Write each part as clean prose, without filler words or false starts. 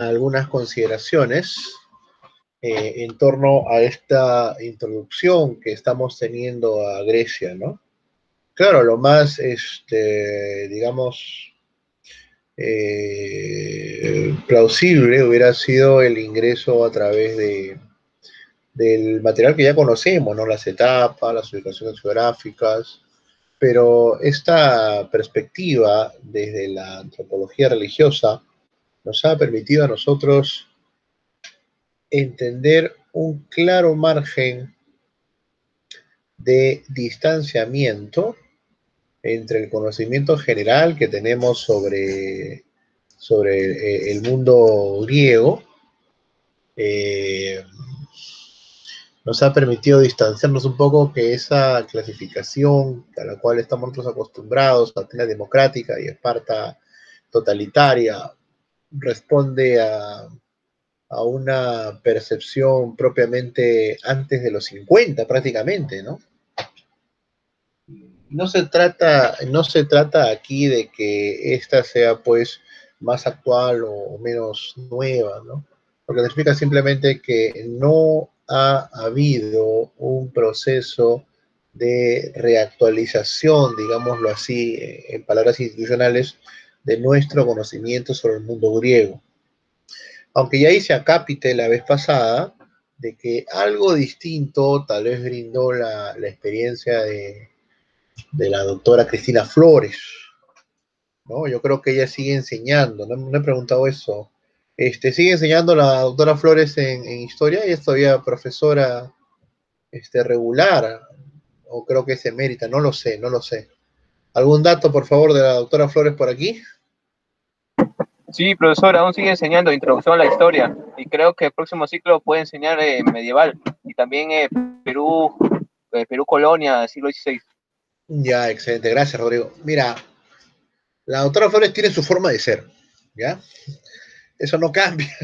algunas consideraciones en torno a esta introducción que estamos teniendo a Grecia, ¿no? Claro, lo más, digamos, plausible hubiera sido el ingreso a través del material que ya conocemos, ¿no? Las etapas, las ubicaciones geográficas, pero esta perspectiva desde la antropología religiosa nos ha permitido a nosotros entender un claro margen de distanciamiento entre el conocimiento general que tenemos sobre el mundo griego, eh, nos ha permitido distanciarnos un poco que esa clasificación a la cual estamos nosotros acostumbrados, Atenas democrática y Esparta totalitaria, responde a una percepción propiamente antes de los 50 prácticamente, ¿no? No se trata aquí de que esta sea pues más actual o menos nueva, ¿no? Lo que significa simplemente que no ha habido un proceso de reactualización, digámoslo así, en palabras institucionales, de nuestro conocimiento sobre el mundo griego. Aunque ya hice acápite la vez pasada de que algo distinto tal vez brindó la experiencia de la doctora Cristina Flores, ¿no? Yo creo que ella sigue enseñando, no he preguntado eso. Sigue enseñando la doctora Flores en historia y es todavía profesora regular, o creo que es emérita, no lo sé. ¿Algún dato, por favor, de la doctora Flores por aquí? Sí, profesor, aún sigue enseñando introducción a la historia y creo que el próximo ciclo puede enseñar medieval y también Perú, Perú colonia, siglo XVI. Ya, excelente, gracias, Rodrigo. Mira, la doctora Flores tiene su forma de ser, ¿ya? Eso no cambia.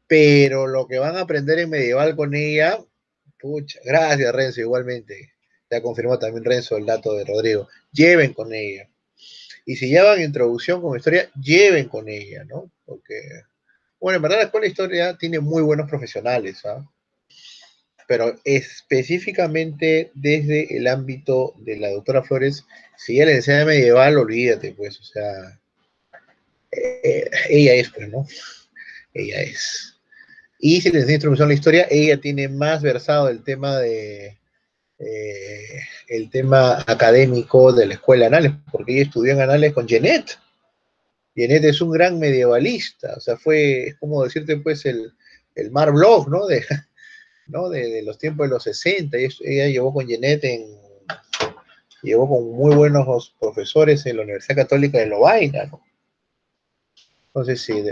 Pero lo que van a aprender en medieval con ella, pucha, gracias Renzo, igualmente. Ya confirmó también Renzo el dato de Rodrigo. Lleven con ella. Y si llevan introducción con historia, lleven con ella, ¿no? Porque, bueno, en verdad la escuela de historia tiene muy buenos profesionales, ¿ah? Pero específicamente desde el ámbito de la doctora Flores, si ella le enseña medieval, olvídate, pues, o sea, ella es, pues, ¿no? Ella es. Y si les enseña introducción a la historia, ella tiene más versado el tema académico de la escuela Anales, porque ella estudió en Anales con Genet. Genet es un gran medievalista, o sea, es como decirte, pues, el Mar Bloch, ¿no? ¿no? De los tiempos de los 60, y ella llevó con muy buenos profesores en la Universidad Católica de Lovaina, ¿no? Entonces, sí,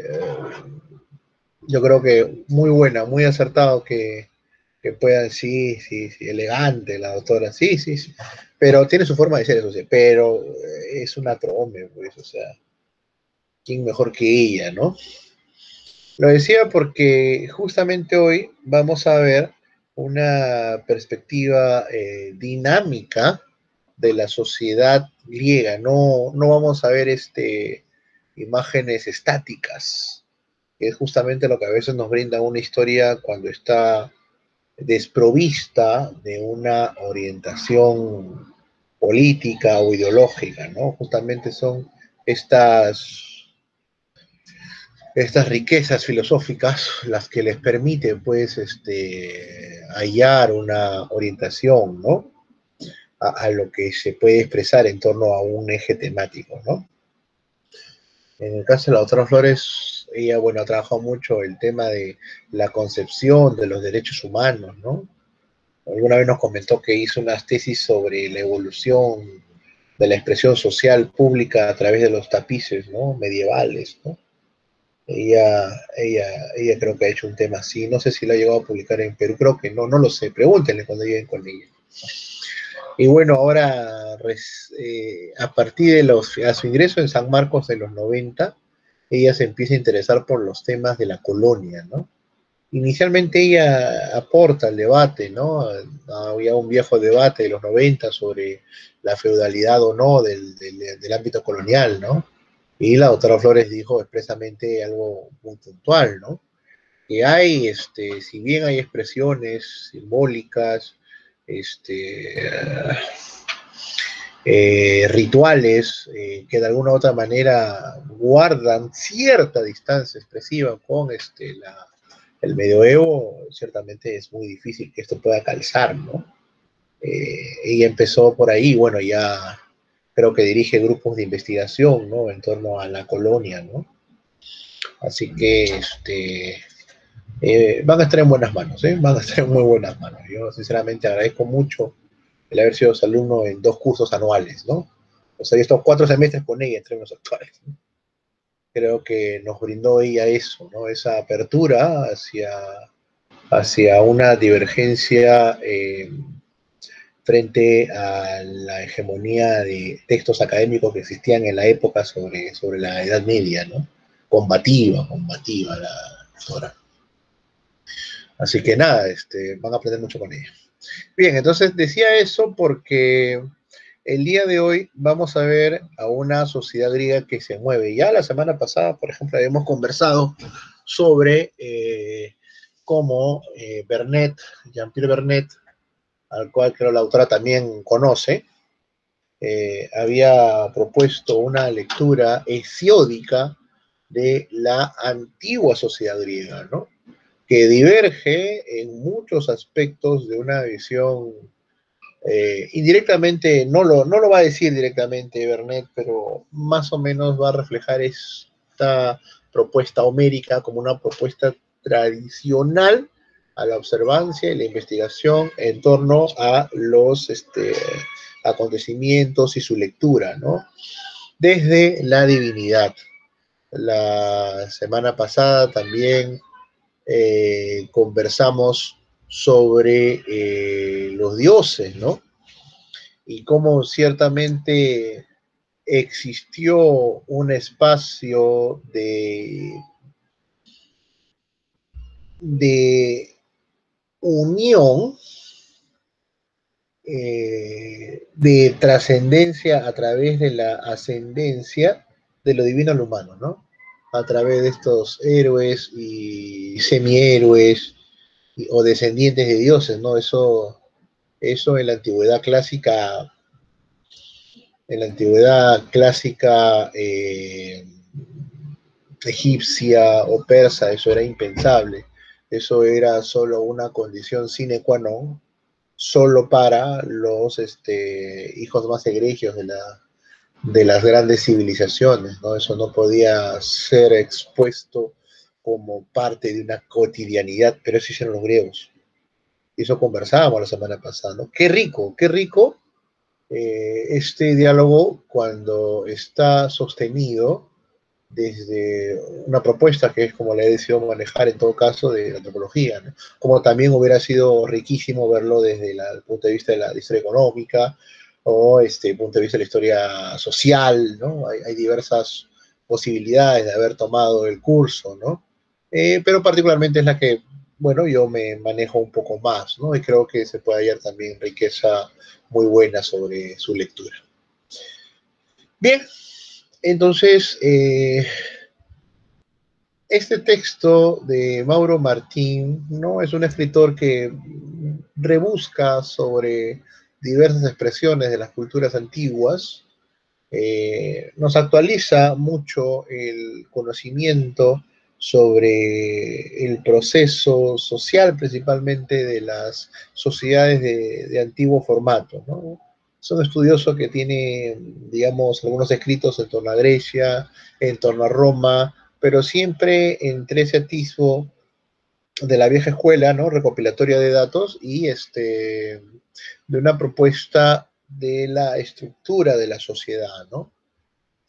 yo creo que muy buena, muy acertado que puedan, sí, elegante la doctora, sí, pero tiene su forma de ser, eso sí, pero es una trome, pues, o sea, ¿quién mejor que ella, no? Lo decía porque justamente hoy vamos a ver una perspectiva dinámica de la sociedad griega, no vamos a ver imágenes estáticas, que es justamente lo que a veces nos brinda una historia cuando está desprovista de una orientación política o ideológica, ¿no? Justamente son estas, estas riquezas filosóficas las que les permiten, pues, hallar una orientación, ¿no? A lo que se puede expresar en torno a un eje temático, ¿no? En el caso de la doctora Flores, ella, bueno, ha trabajado mucho el tema de la concepción de los derechos humanos, ¿no? Alguna vez nos comentó que hizo unas tesis sobre la evolución de la expresión social pública a través de los tapices, ¿no? Medievales, ¿no? Ella creo que ha hecho un tema así. No sé si lo ha llegado a publicar en Perú, creo que no lo sé. Pregúntenle cuando lleguen con ella. Y bueno, ahora a partir a su ingreso en San Marcos de los 90, ella se empieza a interesar por los temas de la colonia, ¿no? Inicialmente ella aporta al debate, ¿no? Había un viejo debate de los 90 sobre la feudalidad o no del ámbito colonial, ¿no? Y la doctora Flores dijo expresamente algo muy puntual, ¿no? Que hay, si bien hay expresiones simbólicas, este, rituales que de alguna u otra manera guardan cierta distancia expresiva con el medioevo, ciertamente es muy difícil que esto pueda calzar, ¿no? Ella empezó por ahí, bueno, ya creo que dirige grupos de investigación, ¿no? En torno a la colonia, ¿no? Así que van a estar en buenas manos, ¿eh? Van a estar en muy buenas manos. Yo sinceramente agradezco mucho el haber sido su alumno en 2 cursos anuales, ¿no? O sea, estos 4 semestres con ella en términos actuales, ¿no? Creo que nos brindó ella eso, ¿no? Esa apertura hacia una divergencia frente a la hegemonía de textos académicos que existían en la época sobre la Edad Media, ¿no? Combativa la doctora. Así que nada, van a aprender mucho con ella. Bien, entonces decía eso porque el día de hoy vamos a ver a una sociedad griega que se mueve. Ya la semana pasada, por ejemplo, habíamos conversado sobre cómo Vernet, Jean-Pierre Vernet, al cual creo la autora también conoce, había propuesto una lectura hesiódica de la antigua sociedad griega, ¿no? Que diverge en muchos aspectos de una visión indirectamente, no lo va a decir directamente Bernet, pero más o menos va a reflejar esta propuesta homérica como una propuesta tradicional a la observancia y la investigación en torno a los acontecimientos y su lectura, ¿no? Desde la divinidad. La semana pasada también conversamos sobre los dioses, ¿no? Y cómo ciertamente existió un espacio de unión, de trascendencia a través de la ascendencia de lo divino al humano, ¿no? A través de estos héroes y semihéroes o descendientes de dioses, ¿no? Eso en la antigüedad clásica egipcia o persa, eso era impensable. Eso era solo una condición sine qua non, solo para los hijos más egregios de las grandes civilizaciones, ¿no? Eso no podía ser expuesto como parte de una cotidianidad, pero eso hicieron los griegos. Y eso conversábamos la semana pasada, ¿no? Qué rico este diálogo cuando está sostenido desde una propuesta que es como la he decidido manejar en todo caso de la antropología, ¿no? Como también hubiera sido riquísimo verlo desde el punto de vista de la historia económica o punto de vista de la historia social, ¿no? Hay diversas posibilidades de haber tomado el curso, ¿no? Pero particularmente es la que, bueno, yo me manejo un poco más, ¿no? Y creo que se puede hallar también riqueza muy buena sobre su lectura. Bien, entonces, este texto de Mauro Martín, ¿no? Es un escritor que rebusca sobre diversas expresiones de las culturas antiguas, nos actualiza mucho el conocimiento sobre el proceso social, principalmente de las sociedades de antiguo formato, ¿no? Es un estudioso que tiene, digamos, algunos escritos en torno a Grecia, en torno a Roma, pero siempre entre ese atisbo de la vieja escuela, ¿no? Recopilatoria de datos y de una propuesta de la estructura de la sociedad, ¿no?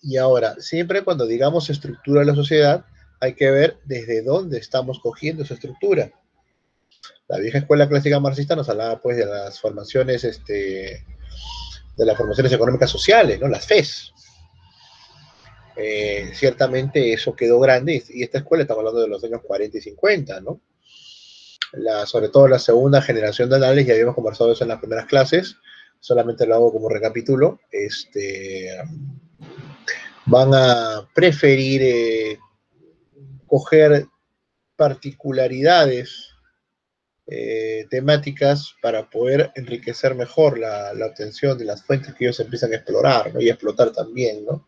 Y ahora, siempre cuando digamos estructura de la sociedad, hay que ver desde dónde estamos cogiendo esa estructura. La vieja escuela clásica marxista nos hablaba pues de las formaciones, de las formaciones económicas sociales, ¿no? Las FES. Ciertamente eso quedó grande y esta escuela estamos hablando de los años 40 y 50, ¿no? Sobre todo la segunda generación de análisis, ya habíamos conversado eso en las primeras clases, solamente lo hago como recapitulo, van a preferir coger particularidades temáticas para poder enriquecer mejor la obtención de las fuentes que ellos empiezan a explorar, ¿no? Y a explotar también, ¿no?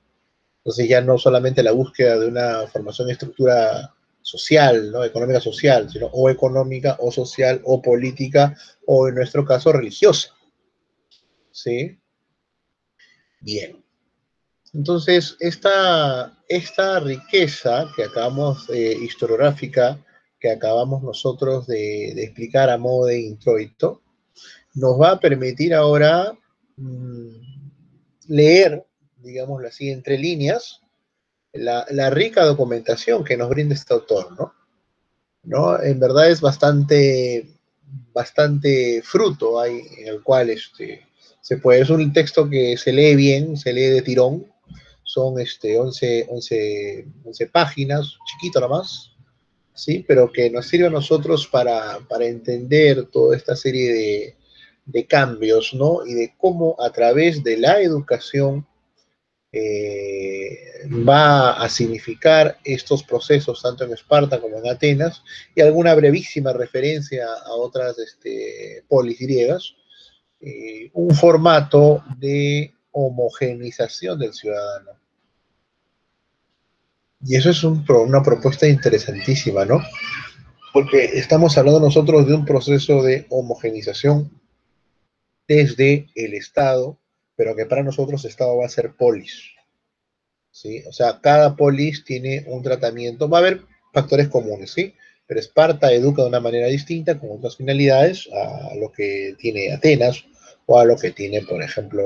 Entonces ya no solamente la búsqueda de una formación de estructura social, ¿no? Económica social, sino o económica, o social, o política, o en nuestro caso religiosa, ¿sí? Bien. Entonces, esta riqueza que acabamos, historiográfica, que acabamos nosotros de explicar a modo de introito, nos va a permitir ahora leer, digámoslo así, entre líneas, la rica documentación que nos brinda este autor, ¿no? ¿No? En verdad es bastante fruto hay en el cual se puede, es un texto que se lee bien, se lee de tirón, son 11 páginas, chiquito nomás, ¿sí? Pero que nos sirve a nosotros para entender toda esta serie de cambios, ¿no? Y de cómo a través de la educación va a significar estos procesos tanto en Esparta como en Atenas, y alguna brevísima referencia a otras polis griegas, un formato de homogenización del ciudadano. Y eso es una propuesta interesantísima, ¿no? Porque estamos hablando nosotros de un proceso de homogenización desde el Estado, pero que para nosotros Estado va a ser polis, ¿sí? O sea, cada polis tiene un tratamiento, va a haber factores comunes, ¿sí? Pero Esparta educa de una manera distinta, con otras finalidades, a lo que tiene Atenas, o a lo que tiene, por ejemplo,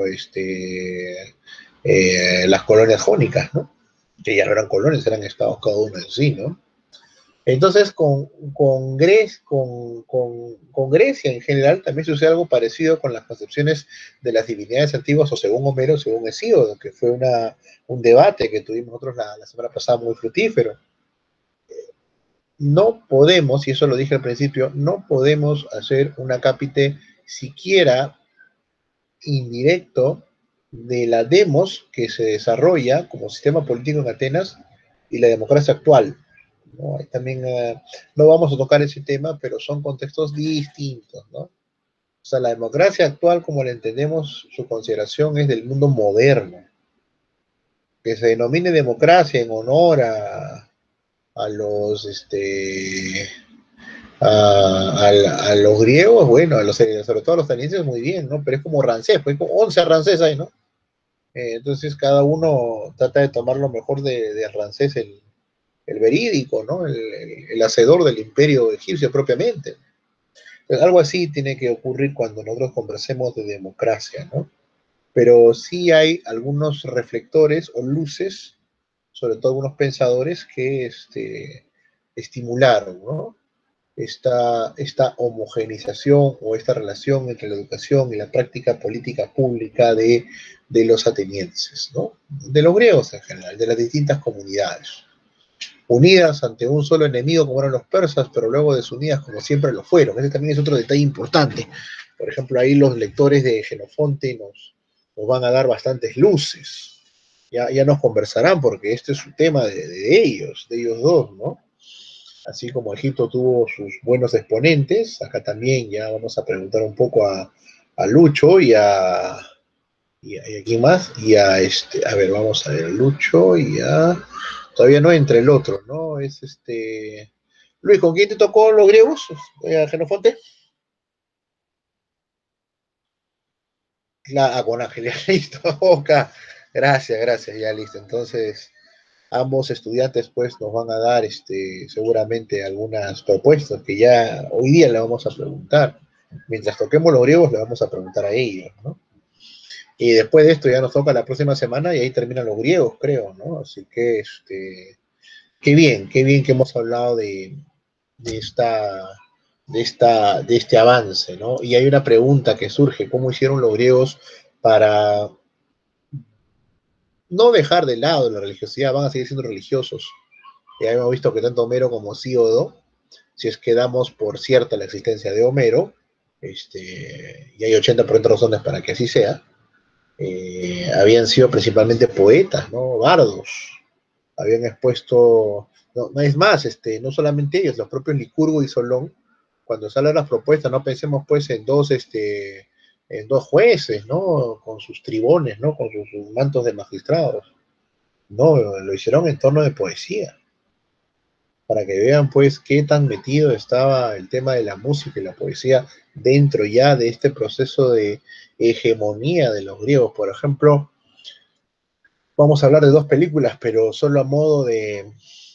las colonias jónicas, ¿no? Que ya no eran colonias, eran estados cada uno en sí, ¿no? Entonces, con Grecia en general también sucede algo parecido con las concepciones de las divinidades antiguas, o según Homero, según Hesíodo, que fue un debate que tuvimos nosotros la semana pasada muy fructífero. No podemos, y eso lo dije al principio, no podemos hacer un acápite siquiera indirecto de la demos que se desarrolla como sistema político en Atenas y la democracia actual, ¿no? También no vamos a tocar ese tema, pero son contextos distintos, ¿no? O sea, la democracia actual, como la entendemos, su consideración es del mundo moderno. Que se denomine democracia en honor a los, a los griegos, bueno, sobre todo a los atenienses, muy bien, ¿no? Pero es como Ramsés, pues como 11 Ramsés ahí, ¿no? Entonces cada uno trata de tomar lo mejor de Ramsés, el verídico, ¿no? El hacedor del imperio egipcio propiamente. Entonces, algo así tiene que ocurrir cuando nosotros conversemos de democracia, ¿no? Pero sí hay algunos reflectores o luces, sobre todo algunos pensadores que estimularon, ¿no? Esta homogenización o esta relación entre la educación y la práctica política pública de los atenienses, ¿no? De los griegos en general, de las distintas comunidades, unidas ante un solo enemigo como eran los persas, pero luego desunidas como siempre lo fueron. Ese también es otro detalle importante. Por ejemplo, ahí los lectores de Jenofonte nos van a dar bastantes luces. Ya nos conversarán porque este es su tema de ellos dos, ¿no? Así como Egipto tuvo sus buenos exponentes, acá también ya vamos a preguntar un poco a Lucho y a quién más, a ver, vamos a ver, Lucho todavía no entre el otro, ¿no? Es Luis, ¿con quién te tocó los griegos? ¿Genofonte? Con Ángel, ya listo, Oca. Gracias, ya listo. Entonces, ambos estudiantes pues nos van a dar seguramente algunas propuestas que ya hoy día le vamos a preguntar. Mientras toquemos los griegos, le vamos a preguntar a ellos, ¿no? Y después de esto ya nos toca la próxima semana y ahí terminan los griegos, creo, ¿no? Así que, qué bien que hemos hablado de esta, de este avance, ¿no? Y hay una pregunta que surge, ¿cómo hicieron los griegos para no dejar de lado la religiosidad? Van a seguir siendo religiosos. Ya hemos visto que tanto Homero como Hesíodo, si es que damos por cierta la existencia de Homero, y hay 80% de razones para que así sea, habían sido principalmente poetas, ¿no? Bardos, habían expuesto, no es más, no solamente ellos, los propios Licurgo y Solón, cuando salen las propuestas, no pensemos pues en dos jueces, ¿no? Con sus tribones, ¿no? Con sus mantos de magistrados. No, lo hicieron en torno de poesía, para que vean pues qué tan metido estaba el tema de la música y la poesía dentro ya de este proceso de hegemonía de los griegos. Por ejemplo, vamos a hablar de dos películas, pero solo a modo de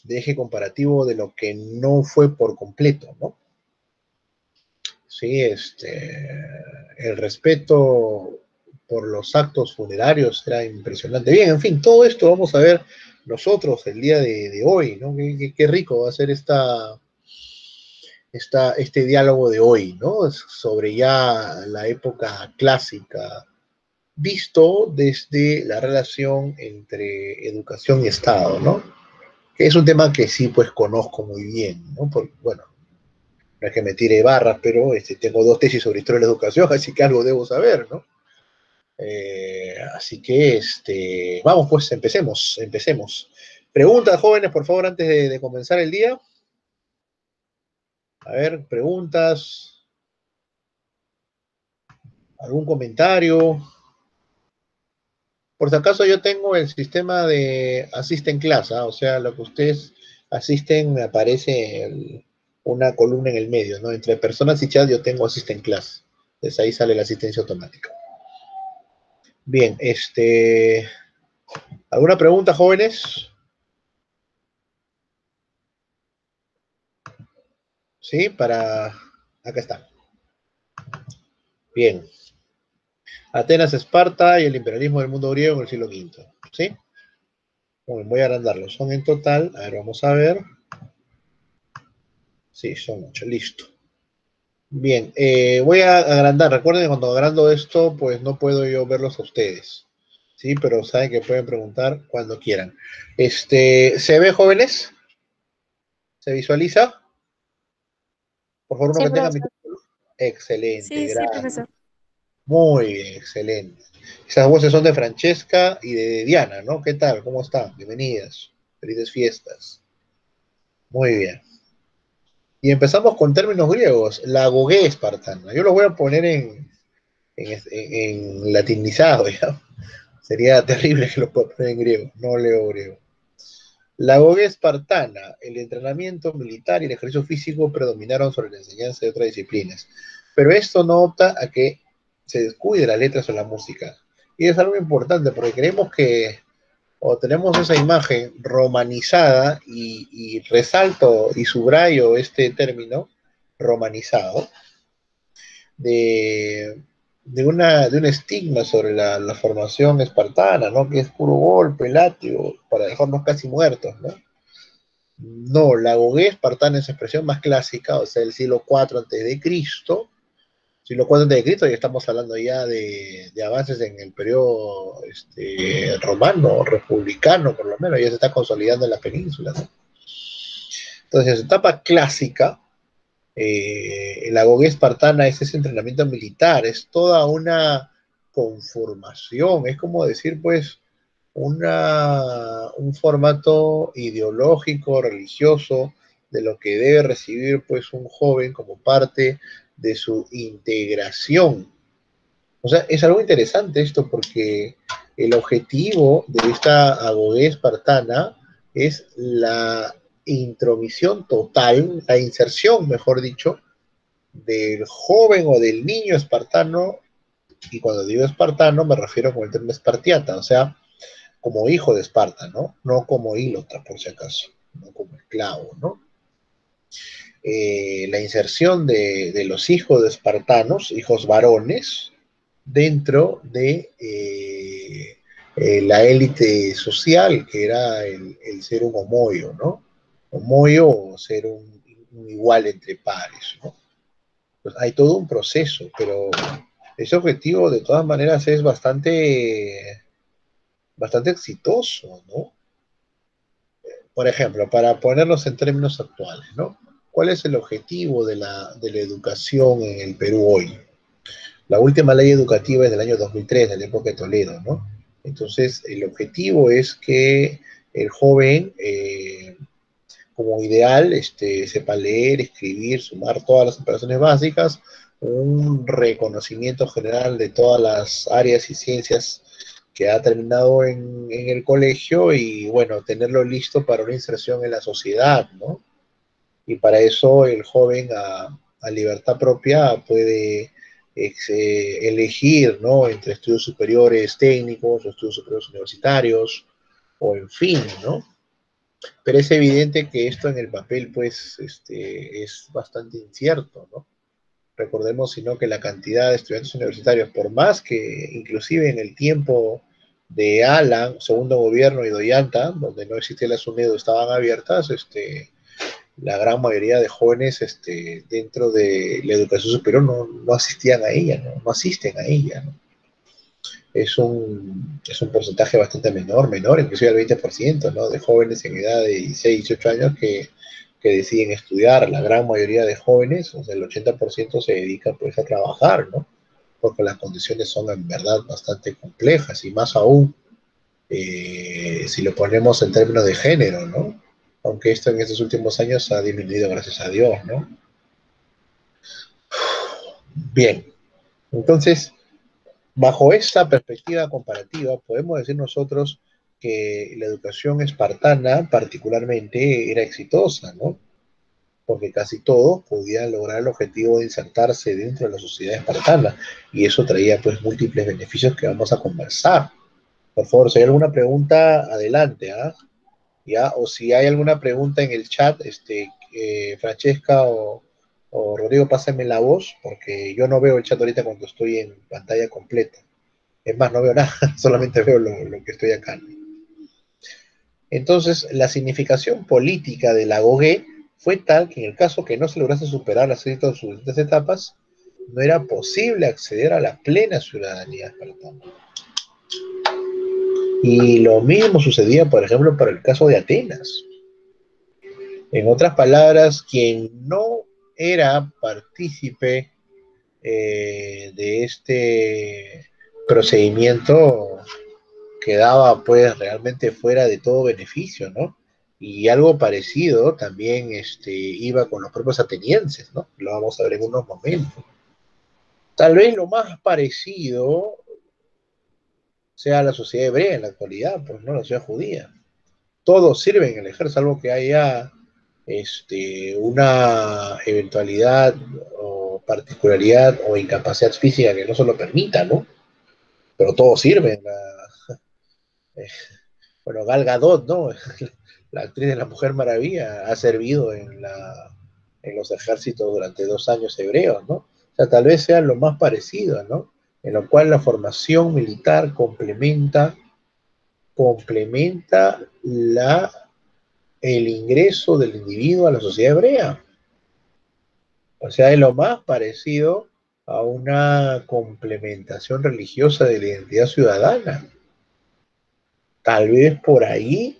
eje comparativo de lo que no fue por completo, ¿no? Sí, el respeto por los actos funerarios era impresionante. Bien, en fin, todo esto vamos a ver nosotros el día de hoy, ¿no? Qué rico va a ser este diálogo de hoy, ¿no? Sobre ya la época clásica, visto desde la relación entre educación y Estado, ¿no? Que es un tema que sí, pues conozco muy bien, ¿no? Porque, bueno, no es que me tire barras, pero tengo dos tesis sobre historia de la educación, así que algo debo saber, ¿no? Así que, vamos pues, empecemos. Preguntas, jóvenes, por favor, antes de comenzar el día. A ver, preguntas, algún comentario. Por si acaso yo tengo el sistema de asisten clase, ¿ah? O sea, lo que ustedes asisten me aparece una columna en el medio, ¿no? Entre personas y chat yo tengo asisten clase. Entonces ahí sale la asistencia automática. Bien, ¿alguna pregunta, jóvenes? Sí, acá está. Bien. Atenas, Esparta y el imperialismo del mundo griego en el siglo V. ¿Sí? Bueno, voy a agrandarlo. Son en total, a ver, vamos a ver. Sí, son 8, listo. Bien, voy a agrandar. Recuerden que cuando agrando esto, pues no puedo yo verlos a ustedes. Sí, pero saben que pueden preguntar cuando quieran. ¿Se ve, jóvenes? ¿Se visualiza? Por favor, uno Sí, que tenga profesor. micrófono. Excelente, Sí, sí, gracias. profesor. Muy bien, excelente. Esas voces son de Francesca y de Diana, ¿no? ¿Qué tal? ¿Cómo están? Bienvenidas. Felices fiestas. Muy bien. Y empezamos con términos griegos. La agoge espartana. Yo lo voy a poner en latinizado, ¿ya? Sería terrible que lo pueda poner en griego. No leo griego. La agoge espartana, el entrenamiento militar y el ejercicio físico predominaron sobre la enseñanza de otras disciplinas. Pero esto no opta a que se descuide las letras o la música. Y es algo importante porque creemos que, o tenemos esa imagen romanizada, y resalto y subrayo este término romanizado, de, de un estigma sobre la formación espartana, ¿no? Que es puro golpe, látigo, para dejarnos casi muertos, ¿no? No, la gogué espartana es expresión más clásica, o sea, el siglo IV antes de Cristo. Siglo IV antes de Cristo, ya estamos hablando ya de avances en el periodo romano, republicano, por lo menos, ya se está consolidando en la península, ¿no? Entonces, etapa clásica, la gogué espartana es ese entrenamiento militar, es toda una conformación, es como decir, pues, un formato ideológico, religioso, de lo que debe recibir pues un joven como parte de su integración. O sea, es algo interesante esto porque el objetivo de esta agoge espartana es la intromisión total, la inserción, mejor dicho, del joven o del niño espartano, y cuando digo espartano me refiero con el término espartiata, o sea, como hijo de Esparta, ¿no? No como ílota, por si acaso, no como esclavo, ¿no? La inserción de los hijos de espartanos, hijos varones, dentro de la élite social, que era el ser un homoio, ¿no? Homoio o ser un igual entre pares, ¿no? Pues hay todo un proceso, pero ese objetivo de todas maneras es bastante exitoso, ¿no? Por ejemplo, para ponerlos en términos actuales, ¿no? ¿Cuál es el objetivo de la educación en el Perú hoy? La última ley educativa es del año 2003, de la época de Toledo, ¿no? Entonces, el objetivo es que el joven, como ideal, sepa leer, escribir, sumar todas las operaciones básicas, un reconocimiento general de todas las áreas y ciencias que ha terminado en el colegio y, bueno, tenerlo listo para una inserción en la sociedad, ¿no? Y para eso el joven a libertad propia puede elegir, ¿no? Entre estudios superiores técnicos o estudios superiores universitarios, o en fin, ¿no? Pero es evidente que esto en el papel, pues, es bastante incierto, ¿no? Recordemos, sino que la cantidad de estudiantes universitarios, por más que inclusive en el tiempo de Alan, segundo gobierno, y de Ollanta, donde no existía la SUNEDU, estaban abiertas, la gran mayoría de jóvenes dentro de la educación superior no asistían a ella, no asisten a ella, ¿no? Es un porcentaje bastante menor, inclusive el 20%, ¿no? De jóvenes en edad de 16, 18 años que deciden estudiar. La gran mayoría de jóvenes, o sea, el 80% se dedica pues a trabajar, ¿no? Porque las condiciones son en verdad bastante complejas y más aún si lo ponemos en términos de género, ¿no? Aunque esto en estos últimos años ha disminuido, gracias a Dios, ¿no? Bien, entonces, bajo esta perspectiva comparativa, podemos decir nosotros que la educación espartana particularmente era exitosa, ¿no? Porque casi todos podían lograr el objetivo de insertarse dentro de la sociedad espartana y eso traía pues múltiples beneficios que vamos a conversar. Por favor, si hay alguna pregunta, adelante, ¿ah? ¿Ya? O si hay alguna pregunta en el chat, Francesca o Rodrigo, pásenme la voz, porque yo no veo el chat ahorita cuando estoy en pantalla completa. Es más, no veo nada, solamente veo lo que estoy acá. Entonces, la significación política de la GOGE fue tal que en el caso que no se lograse superar las sus distintas etapas, no era posible acceder a la plena ciudadanía espartana. Y lo mismo sucedía, por ejemplo, para el caso de Atenas. En otras palabras, quien no era partícipe de este procedimiento quedaba pues realmente fuera de todo beneficio, ¿no? Y algo parecido también iba con los propios atenienses, ¿no? Lo vamos a ver en unos momentos. Tal vez lo más parecido sea la sociedad hebrea en la actualidad, pues no la sociedad judía. Todos sirven en el ejército, salvo que haya una eventualidad o particularidad o incapacidad física que no se lo permita, ¿no? Pero todos sirven. Bueno, Gal Gadot, ¿no? La actriz de la Mujer Maravilla ha servido en los ejércitos durante 2 años hebreos, ¿no? O sea, tal vez sea lo más parecido, ¿no? En lo cual la formación militar complementa el ingreso del individuo a la sociedad hebrea. O sea, es lo más parecido a una complementación religiosa de la identidad ciudadana. Tal vez por ahí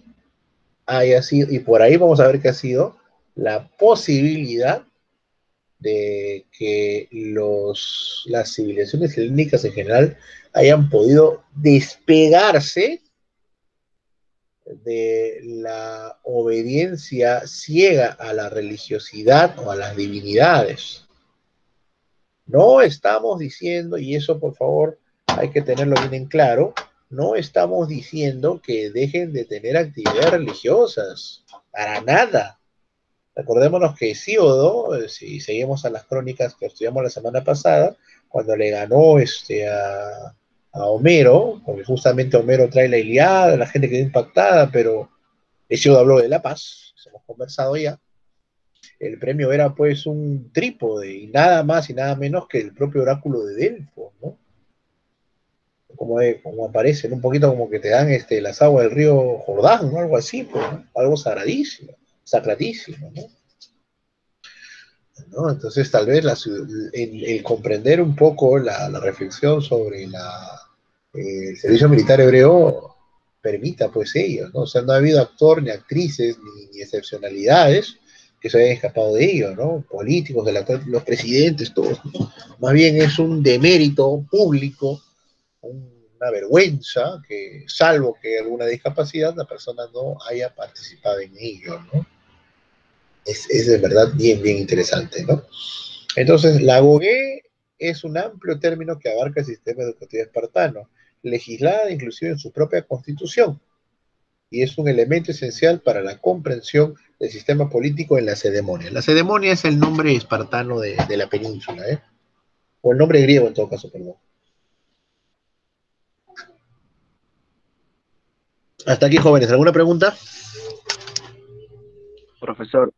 haya sido, y por ahí vamos a ver qué ha sido, la posibilidad de que las civilizaciones helénicas en general hayan podido despegarse de la obediencia ciega a la religiosidad o a las divinidades. No estamos diciendo, y eso por favor hay que tenerlo bien en claro, no estamos diciendo que dejen de tener actividades religiosas, para nada. Recordémonos que Hesíodo, si seguimos a las crónicas que estudiamos la semana pasada, cuando le ganó a Homero, porque justamente Homero trae la Ilíada, la gente quedó impactada, pero Hesíodo habló de la paz, hemos conversado ya. El premio era pues un trípode y nada más y nada menos que el propio oráculo de Delfos, ¿no? Como aparecen, un poquito como que te dan las aguas del río Jordán, ¿no? Algo así, pues, ¿no? Algo sagradísimo, sacratísimo, ¿no? ¿No? Entonces, tal vez el comprender un poco la reflexión sobre el servicio militar hebreo permita, pues, ellos, ¿no? O sea, no ha habido actor, ni actrices, ni excepcionalidades que se hayan escapado de ello, ¿no? Políticos, los presidentes, todos. Más bien es un demérito público, una vergüenza, que salvo que alguna discapacidad, la persona no haya participado en ello, ¿no? Es de verdad bien, bien interesante, ¿no? Entonces, la GOGE es un amplio término que abarca el sistema educativo espartano, legislada inclusive en su propia constitución, y es un elemento esencial para la comprensión del sistema político en la Cedemonia. La Cedemonia es el nombre espartano de la península, ¿eh? O el nombre griego en todo caso, perdón. Hasta aquí, jóvenes. ¿Alguna pregunta? Profesor,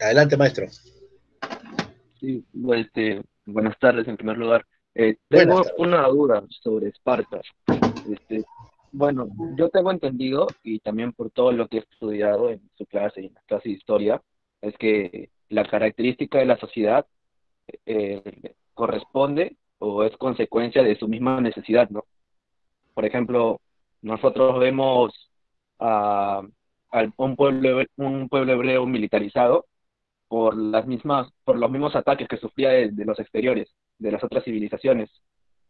Adelante, maestro. sí, buenas tardes en primer lugar. Buenas Tengo tardes. una duda sobre Esparta. Este, bueno, yo tengo entendido, y también por todo lo que he estudiado en su clase y en la clase de historia, es que la característica de la sociedad corresponde o es consecuencia de su misma necesidad, ¿no? Por ejemplo, nosotros vemos a, un pueblo hebreo militarizado por los mismos ataques que sufría de los exteriores, de las otras civilizaciones.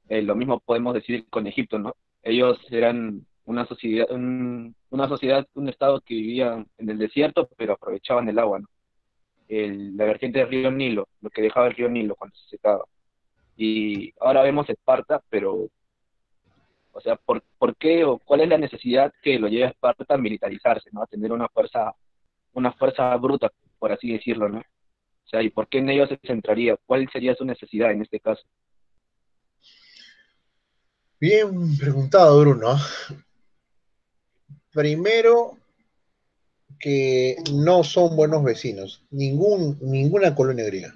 Lo mismo podemos decir con Egipto, ¿no? Ellos eran una sociedad, un estado que vivían en el desierto, pero aprovechaban el agua, ¿no? La vertiente del río Nilo, lo que dejaba el río Nilo cuando se secaba. Y ahora vemos Esparta, pero, o sea, ¿por qué o cuál es la necesidad que lo lleva a Esparta a militarizarse, ¿no? A tener una fuerza bruta, por así decirlo, ¿no? O sea, ¿y por qué en ellos se centraría? ¿Cuál sería su necesidad en este caso? Bien preguntado, Bruno. Primero, que no son buenos vecinos, ninguna colonia griega.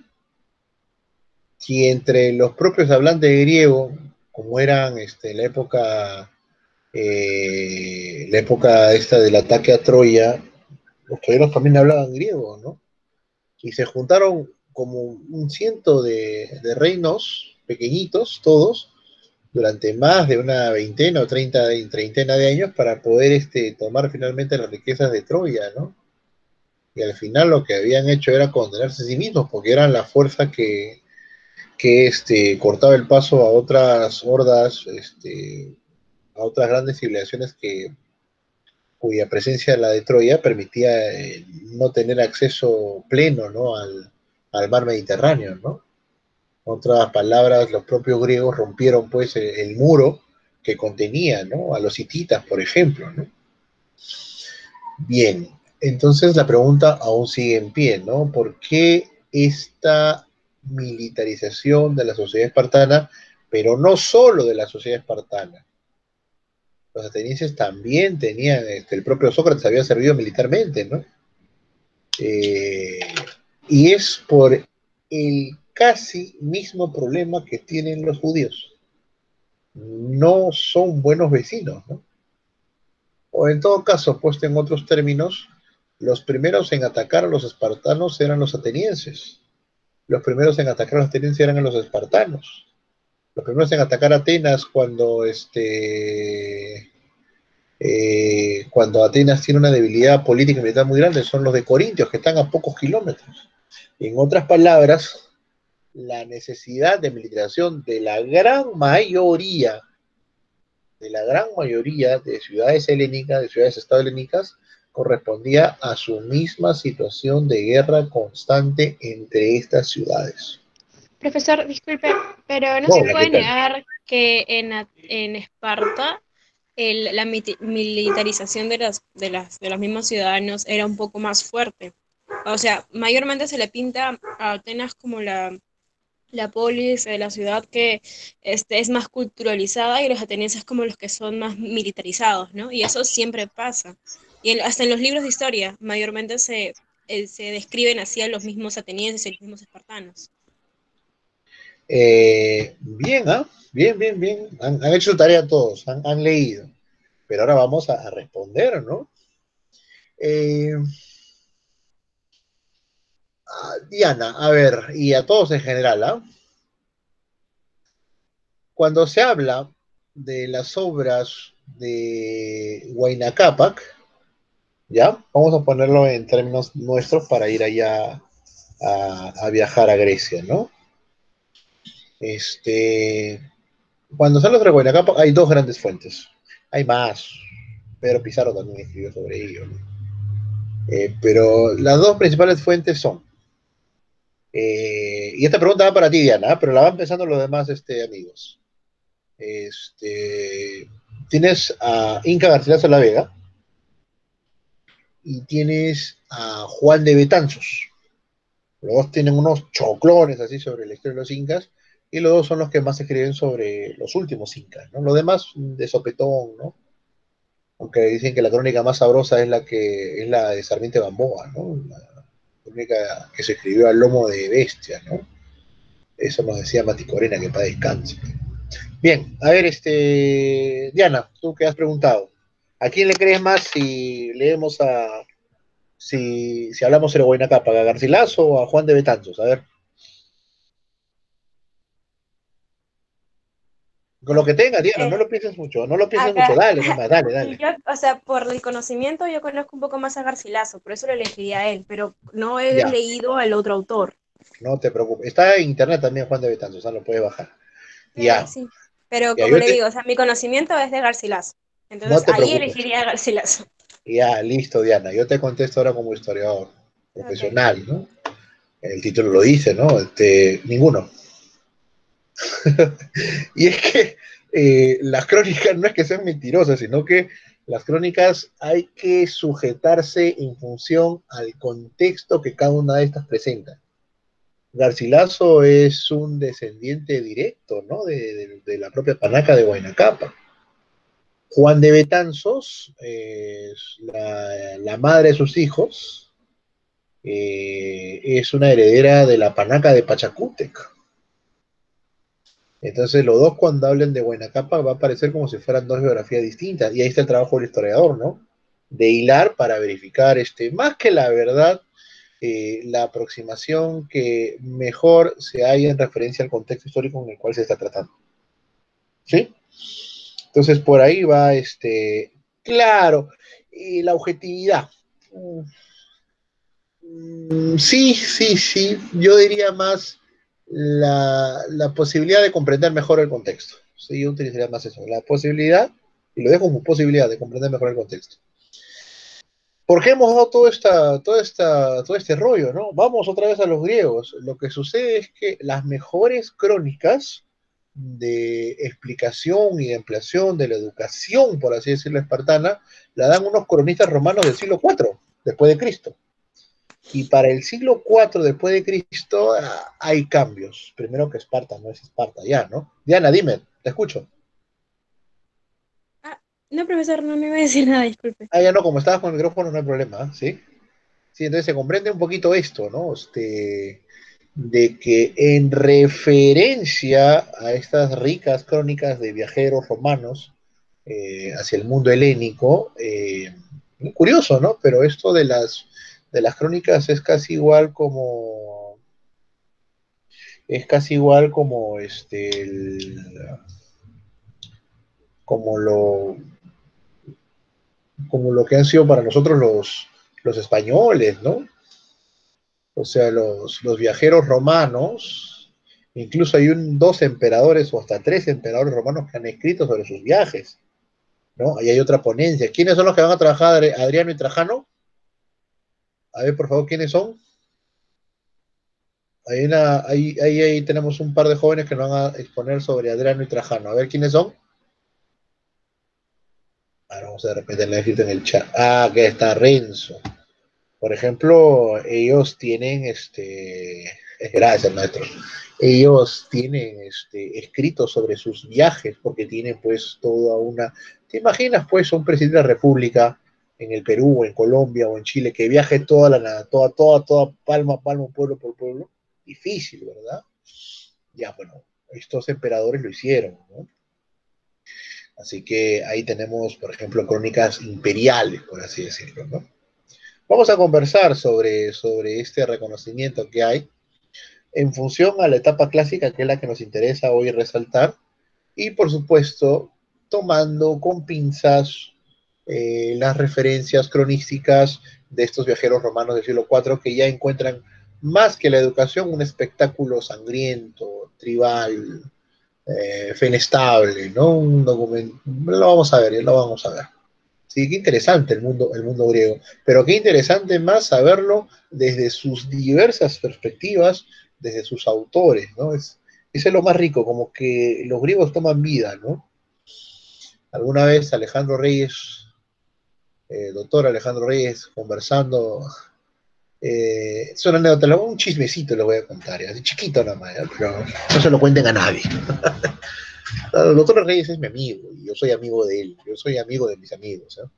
Si entre los propios hablantes de griego, como eran la época esta del ataque a Troya, los troyanos también hablaban griego, ¿no? Y se juntaron como un ciento de reinos pequeñitos, todos, durante más de una veintena o treintena de años para poder tomar finalmente las riquezas de Troya, ¿no? Y al final lo que habían hecho era condenarse a sí mismos, porque eran la fuerza que cortaba el paso a otras hordas, a otras grandes civilizaciones cuya presencia, la de Troya, permitía no tener acceso pleno, ¿no? al mar Mediterráneo, ¿no? En otras palabras, los propios griegos rompieron pues el muro que contenía, ¿no? A los hititas, por ejemplo, ¿no? Bien, entonces la pregunta aún sigue en pie, ¿no? ¿Por qué esta militarización de la sociedad espartana, pero no solo de la sociedad espartana? Los atenienses también tenían, el propio Sócrates había servido militarmente, ¿no? Eh, y es por el casi mismo problema que tienen los judíos. No son buenos vecinos, ¿no? O en todo caso, puesto en otros términos, los primeros en atacar a los espartanos eran los atenienses. Los primeros en atacar a los atenienses eran los espartanos. Los primeros en atacar a Atenas cuando Atenas tiene una debilidad política y militar muy grande son los de Corintios, que están a pocos kilómetros. En otras palabras, la necesidad de militarización de ciudades helénicas, de ciudades-estado helénicas, correspondía a su misma situación de guerra constante entre estas ciudades. Profesor, disculpe, pero no se Hola, ¿qué puede tal? negar que en Esparta la militarización de los mismos ciudadanos era un poco más fuerte. O sea, mayormente se le pinta a Atenas como la polis, la ciudad que es más culturalizada y los atenienses como los que son más militarizados, ¿no? Y eso siempre pasa. Y hasta en los libros de historia, mayormente se describen así a los mismos atenienses y los mismos espartanos. Bien, ¿ah? Bien, bien, bien. Han hecho su tarea todos, han leído. Pero ahora vamos a responder, ¿no? Eh, Diana, a ver, y a todos en general, ¿ah? Cuando se habla de las obras de Huayna Cápac, ¿Ya? Vamos a ponerlo en términos nuestros para ir allá a viajar a Grecia, ¿no? Cuando sale los Huayna hay dos grandes fuentes. Hay más. Pedro Pizarro también escribió sobre ello, ¿no? Pero las dos principales fuentes son, y esta pregunta va para ti, Diana, pero la van pensando los demás amigos. Tienes a Inca Garcilaso de la Vega y tienes a Juan de Betanzos. Los dos tienen unos choclones así sobre la historia de los incas, y los dos son los que más escriben sobre los últimos incas, ¿no? Los demás de sopetón, ¿no? Aunque dicen que la crónica más sabrosa es la de Sarmiento de Gamboa, ¿no? La crónica que se escribió al lomo de bestia, ¿no? Eso nos decía Mati Corena, que para descanse. Bien, a ver, Diana, tú que has preguntado, ¿a quién le crees más si leemos si hablamos de Huayna Cápac, a Garcilaso o a Juan de Betanzos? A ver. Con lo que tenga, Diana, no Eh, lo pienses mucho, no lo pienses mucho, acá, dale nomás, dale, y dale. yo, o sea, por el conocimiento yo conozco un poco más a Garcilaso, por eso lo elegiría a él, pero no he Ya, leído al otro autor. no te preocupes. Está en internet también Juan de Betanzos, o sea, lo puedes bajar. Ya, Sí, pero ya, como le digo, o sea, mi conocimiento es de Garcilaso, no entonces te ahí preocupes. elegiría a Garcilaso. Ya, listo, Diana, yo te contesto ahora como historiador Ok. profesional, ¿no? El título lo dice, ¿no? Ninguno. Y es que las crónicas no es que sean mentirosas, sino que las crónicas hay que sujetarse en función al contexto que cada una de estas presenta. Garcilaso es un descendiente directo, ¿no? De la propia panaca de Huayna Cápac. Juan de Betanzos es la madre de sus hijos, es una heredera de la panaca de Pachacútec. Entonces, los dos cuando hablen de Huayna Cápac va a parecer como si fueran dos biografías distintas. Y ahí está el trabajo del historiador, ¿no? De hilar para verificar, más que la verdad, la aproximación que mejor se haya en referencia al contexto histórico en el cual se está tratando. ¿Sí? Entonces, por ahí va, claro, y la objetividad. Sí, sí, sí, yo diría más la posibilidad de comprender mejor el contexto. Sí, yo utilizaría más eso, la posibilidad, y lo dejo como posibilidad de comprender mejor el contexto. ¿Por qué hemos dado todo este rollo, no? Vamos otra vez a los griegos. Lo que sucede es que las mejores crónicas de explicación y de ampliación de la educación, por así decirlo, espartana, la dan unos cronistas romanos del siglo IV, después de Cristo. Y para el siglo IV después de Cristo hay cambios. Primero que Esparta no es Esparta ya, ¿no? Diana, dime, te escucho. Ah, no, profesor, no me iba a decir nada, disculpe. Ah, ya no, como estabas con el micrófono no hay problema, ¿sí? Sí, entonces se comprende un poquito esto, ¿no? De que en referencia a estas ricas crónicas de viajeros romanos hacia el mundo helénico, muy curioso, ¿no? Pero esto de las crónicas es casi igual como como lo, como lo que han sido para nosotros los españoles, ¿no? O sea, los viajeros romanos, incluso hay dos emperadores o hasta tres emperadores romanos que han escrito sobre sus viajes, ¿no? Ahí hay otra ponencia. ¿Quiénes son los que van a trabajar, Adriano y Trajano? A ver, por favor, ¿quiénes son? Ahí tenemos un par de jóvenes que nos van a exponer sobre Adriano y Trajano. A ver, ¿quiénes son? Ahora vamos a de repente leer escrito en el chat. Ah, aquí está Renzo. Por ejemplo, ellos tienen gracias, maestro. Ellos tienen escritos sobre sus viajes, porque tienen pues toda una. ¿Te imaginas pues un presidente de la República en el Perú, o en Colombia, o en Chile, que viaje toda palmo a palmo, pueblo por pueblo? Difícil, ¿verdad? Ya, bueno, estos emperadores lo hicieron, ¿no? Así que ahí tenemos, por ejemplo, crónicas imperiales, por así decirlo, ¿no? Vamos a conversar sobre este reconocimiento que hay en función a la etapa clásica, que es la que nos interesa hoy resaltar, y por supuesto, tomando con pinzas las referencias cronísticas de estos viajeros romanos del siglo IV que ya encuentran más que la educación un espectáculo sangriento, tribal, fenestable, ¿no? Un documento, lo vamos a ver, lo vamos a ver. Sí, qué interesante el mundo griego, pero qué interesante más saberlo desde sus diversas perspectivas, desde sus autores, ¿no? Eso es lo más rico, como que los griegos toman vida, ¿no? Alguna vez Alejandro Reyes, doctor Alejandro Reyes, conversando, es una anécdota, un chismecito le voy a contar, así chiquito nada más, pero no se lo cuenten a nadie. El doctor Reyes es mi amigo, y yo soy amigo de él, yo soy amigo de mis amigos, ¿eh?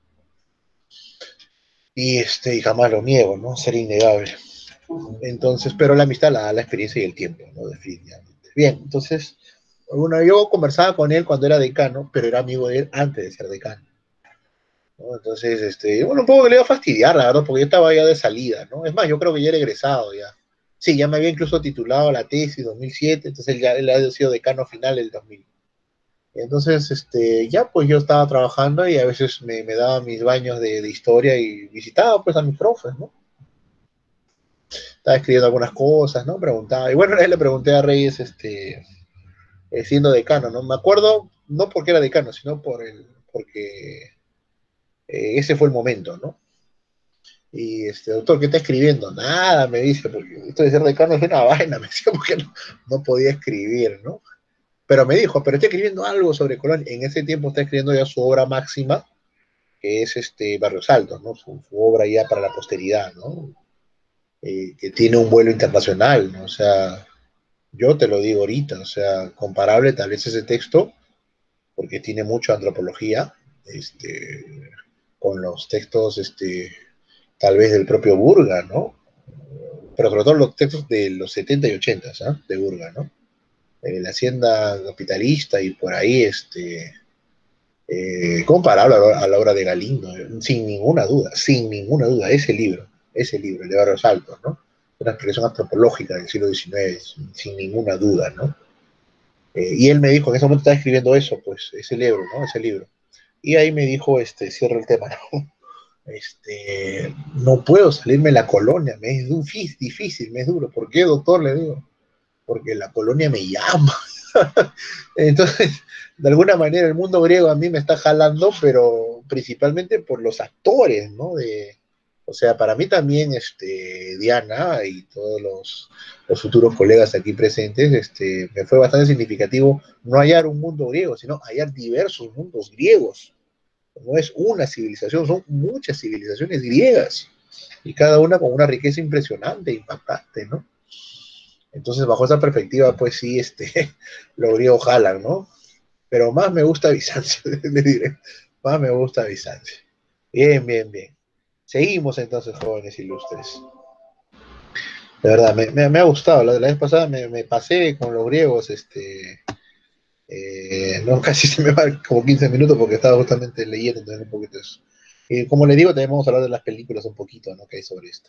Y jamás lo niego, ¿no? Sería innegable. Entonces, pero la amistad la da la experiencia y el tiempo, ¿no? Definitivamente. Bien, entonces, bueno, yo conversaba con él cuando era decano, pero era amigo de él antes de ser decano, ¿no? Entonces, bueno, un poco que le iba a fastidiar, la verdad, porque yo estaba ya de salida, ¿no? Es más, yo creo que ya era egresado ya. Sí, ya me había incluso titulado la tesis 2007, entonces él ha sido decano final del 2000. Entonces, ya pues yo estaba trabajando y a veces me daba mis baños de historia y visitaba pues a mis profes, ¿no? Estaba escribiendo algunas cosas, ¿no? Preguntaba. Y bueno, a él le pregunté a Reyes, siendo decano, ¿no? Me acuerdo, no porque era decano, sino porque ese fue el momento, ¿no? Y doctor, ¿qué está escribiendo? Nada, me dice, porque esto de ser decano es una vaina, me decía, porque no podía escribir, ¿no? Pero me dijo, pero está escribiendo algo sobre Colón. En ese tiempo está escribiendo ya su obra máxima, que es Barrios Altos, ¿no? Su obra ya para la posteridad, ¿no? Que tiene un vuelo internacional, ¿no? O sea, yo te lo digo ahorita, o sea, comparable tal vez ese texto, porque tiene mucha antropología, con los textos, tal vez del propio Burga, ¿no? Pero sobre todo los textos de los 70 y 80, ¿eh? De Burga, ¿no? La hacienda capitalista y por ahí, comparable a la obra de Galindo, sin ninguna duda, ese libro, el de Barrios Altos, ¿no? Una expresión antropológica del siglo XIX, sin ninguna duda, ¿no? Y él me dijo, en ese momento estaba escribiendo eso, pues, ese libro, ¿no? Ese libro. Y ahí me dijo, cierro el tema, ¿no? No puedo salirme de la colonia, me es difícil, me es duro. ¿Por qué, doctor? Le digo, porque la colonia me llama. Entonces, de alguna manera el mundo griego a mí me está jalando, pero principalmente por los actores, ¿no? O sea, para mí también, Diana y todos los futuros colegas aquí presentes, me fue bastante significativo no hallar un mundo griego, sino hallar diversos mundos griegos. No es una civilización, son muchas civilizaciones griegas, y cada una con una riqueza impresionante, impactante, ¿no? Entonces, bajo esa perspectiva, pues sí, los griegos jalan, ¿no? Pero más me gusta Bizancio, le diré. Más me gusta Bizancio. Bien, bien, bien. Seguimos entonces, jóvenes ilustres. De verdad, me ha gustado. La vez pasada me pasé con los griegos, no, casi se me va como 15 minutos porque estaba justamente leyendo también un poquito eso. Como le digo, también vamos a hablar de las películas un poquito, ¿no? Que hay sobre esto.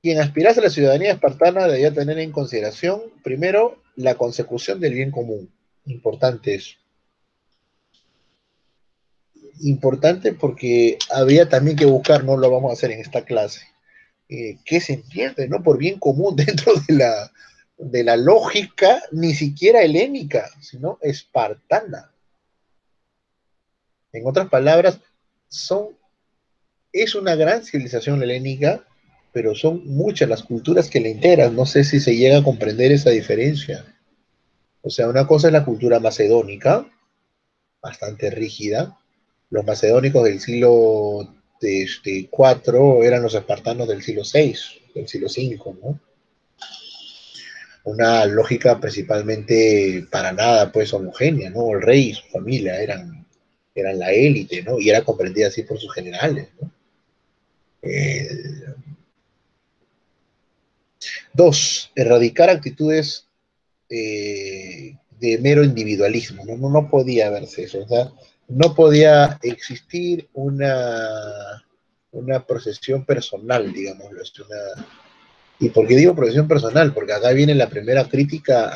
Quien aspirase a la ciudadanía espartana debía tener en consideración, primero, la consecución del bien común. Importante eso. Importante porque había también que buscar, no lo vamos a hacer en esta clase, qué se entiende, ¿no? Por bien común dentro de la lógica, ni siquiera helénica, sino espartana. En otras palabras, es una gran civilización helénica, pero son muchas las culturas que la integran. No sé si se llega a comprender esa diferencia. O sea, una cosa es la cultura macedónica, bastante rígida. Los macedónicos del siglo IV eran los espartanos del siglo VI, del siglo V, ¿no? Una lógica principalmente para nada pues homogénea, ¿no? El rey y su familia eran la élite, ¿no? Y era comprendida así por sus generales, ¿no? Dos, erradicar actitudes de mero individualismo, ¿no? No podía verse eso, o sea, no podía existir una procesión personal, digámoslo. ¿Y por qué digo procesión personal? Porque acá viene la primera crítica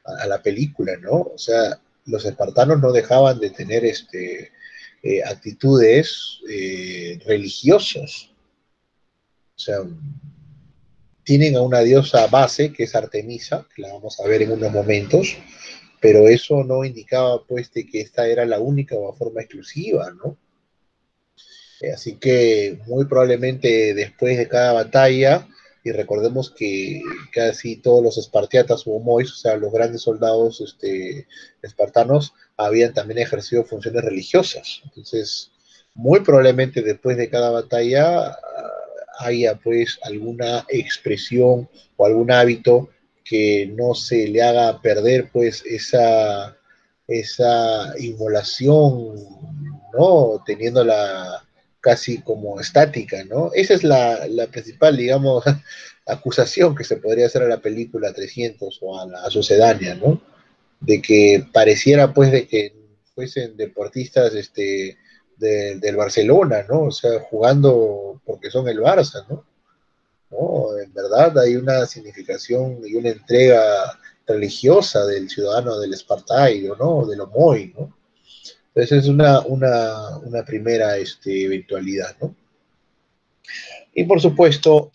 a la película, ¿no? O sea, los espartanos no dejaban de tener actitudes religiosas. O sea, tienen a una diosa base, que es Artemisa, que la vamos a ver en unos momentos, pero eso no indicaba pues de que esta era la única o forma exclusiva, ¿no? Así que muy probablemente después de cada batalla, y recordemos que casi todos los espartiatas o homois, o sea, los grandes soldados espartanos, habían también ejercido funciones religiosas. Entonces, muy probablemente después de cada batalla haya pues alguna expresión o algún hábito que no se le haga perder pues esa inmolación, ¿no? Teniéndola casi como estática, ¿no? Esa es la principal, digamos, acusación que se podría hacer a la película 300 o a la sucedánea, ¿no? De que pareciera, pues, de que fuesen deportistas del Barcelona, ¿no? O sea, jugando porque son el Barça, ¿no? No, en verdad hay una significación y una entrega religiosa del ciudadano del espartairo, ¿no? Del homoi, ¿no? Entonces es una primera eventualidad, ¿no? Y por supuesto,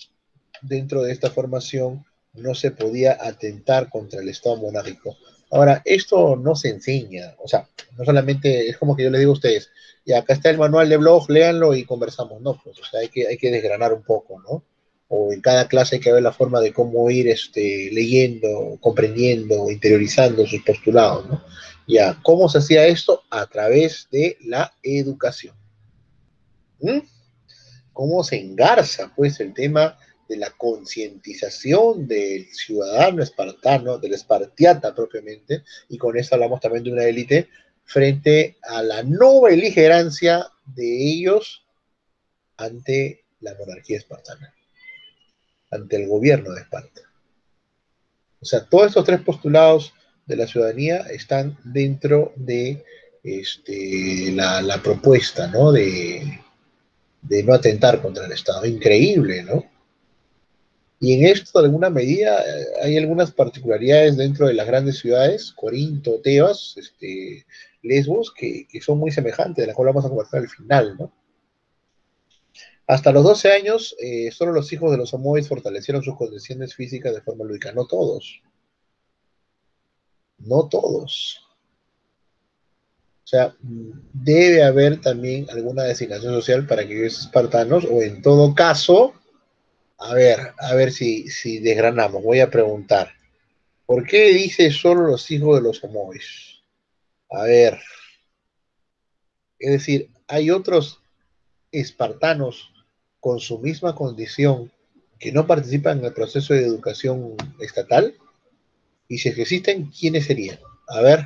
dentro de esta formación no se podía atentar contra el Estado monárquico. Ahora, esto no se enseña, o sea, no solamente es como que yo les digo a ustedes, y acá está el manual de blog, léanlo y conversamos, no, pues, o sea, hay que desgranar un poco, ¿no? O en cada clase hay que ver la forma de cómo ir leyendo, comprendiendo, interiorizando sus postulados, ¿no? Ya, ¿cómo se hacía esto? A través de la educación. ¿Mm? Cómo se engarza pues el tema de la concientización del ciudadano espartano, del espartiata propiamente, y con eso hablamos también de una élite frente a la no beligerancia de ellos ante la monarquía espartana, ante el gobierno de Esparta. O sea, todos estos tres postulados de la ciudadanía están dentro de la propuesta, ¿no? De no atentar contra el Estado. Increíble, ¿no? Y en esto, de alguna medida, hay algunas particularidades dentro de las grandes ciudades, Corinto, Tebas, Lesbos, que son muy semejantes, de las cuales vamos a conversar al final, ¿no? Hasta los 12 años, solo los hijos de los homoides fortalecieron sus condiciones físicas de forma lúdica. No todos. No todos. O sea, debe haber también alguna designación social para aquellos espartanos, o en todo caso, a ver si desgranamos. Voy a preguntar. ¿Por qué dice solo los hijos de los homois? A ver, es decir, hay otros espartanos con su misma condición que no participan en el proceso de educación estatal, y si existen, ¿quiénes serían? A ver,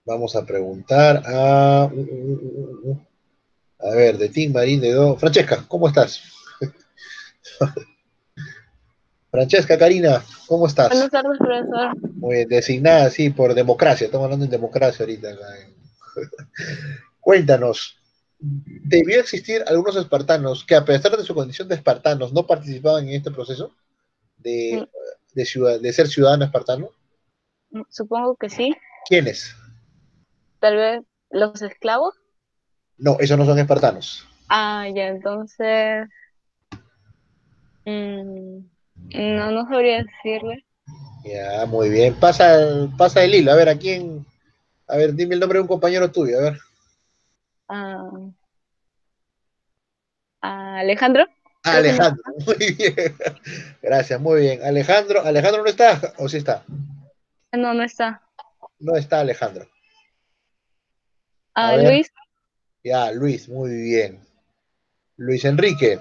vamos a preguntar a ver, de Tim Marín de Do. Francesca, ¿cómo estás? Francesca, Karina, ¿cómo estás? Buenas tardes, profesor. Muy bien, designada, sí, por democracia. Estamos hablando en democracia ahorita. Cuéntanos, ¿debió existir algunos espartanos que, a pesar de su condición de espartanos, no participaban en este proceso Mm, de, de ser ciudadano espartano? Supongo que sí. ¿Quiénes? Tal vez los esclavos. No, esos no son espartanos. Ah, ya, entonces. mm, no, no sabría decirle. Ya, muy bien. Pasa el hilo. A ver, ¿a quién? A ver, dime el nombre de un compañero tuyo. A ver. Ah, a Alejandro. Creo que no. Alejandro, muy bien. Gracias, muy bien. ¿Alejandro no está? ¿O sí está? No, no está. No está Alejandro. A A ver, Luis. ya, Luis, muy bien. Luis Enrique.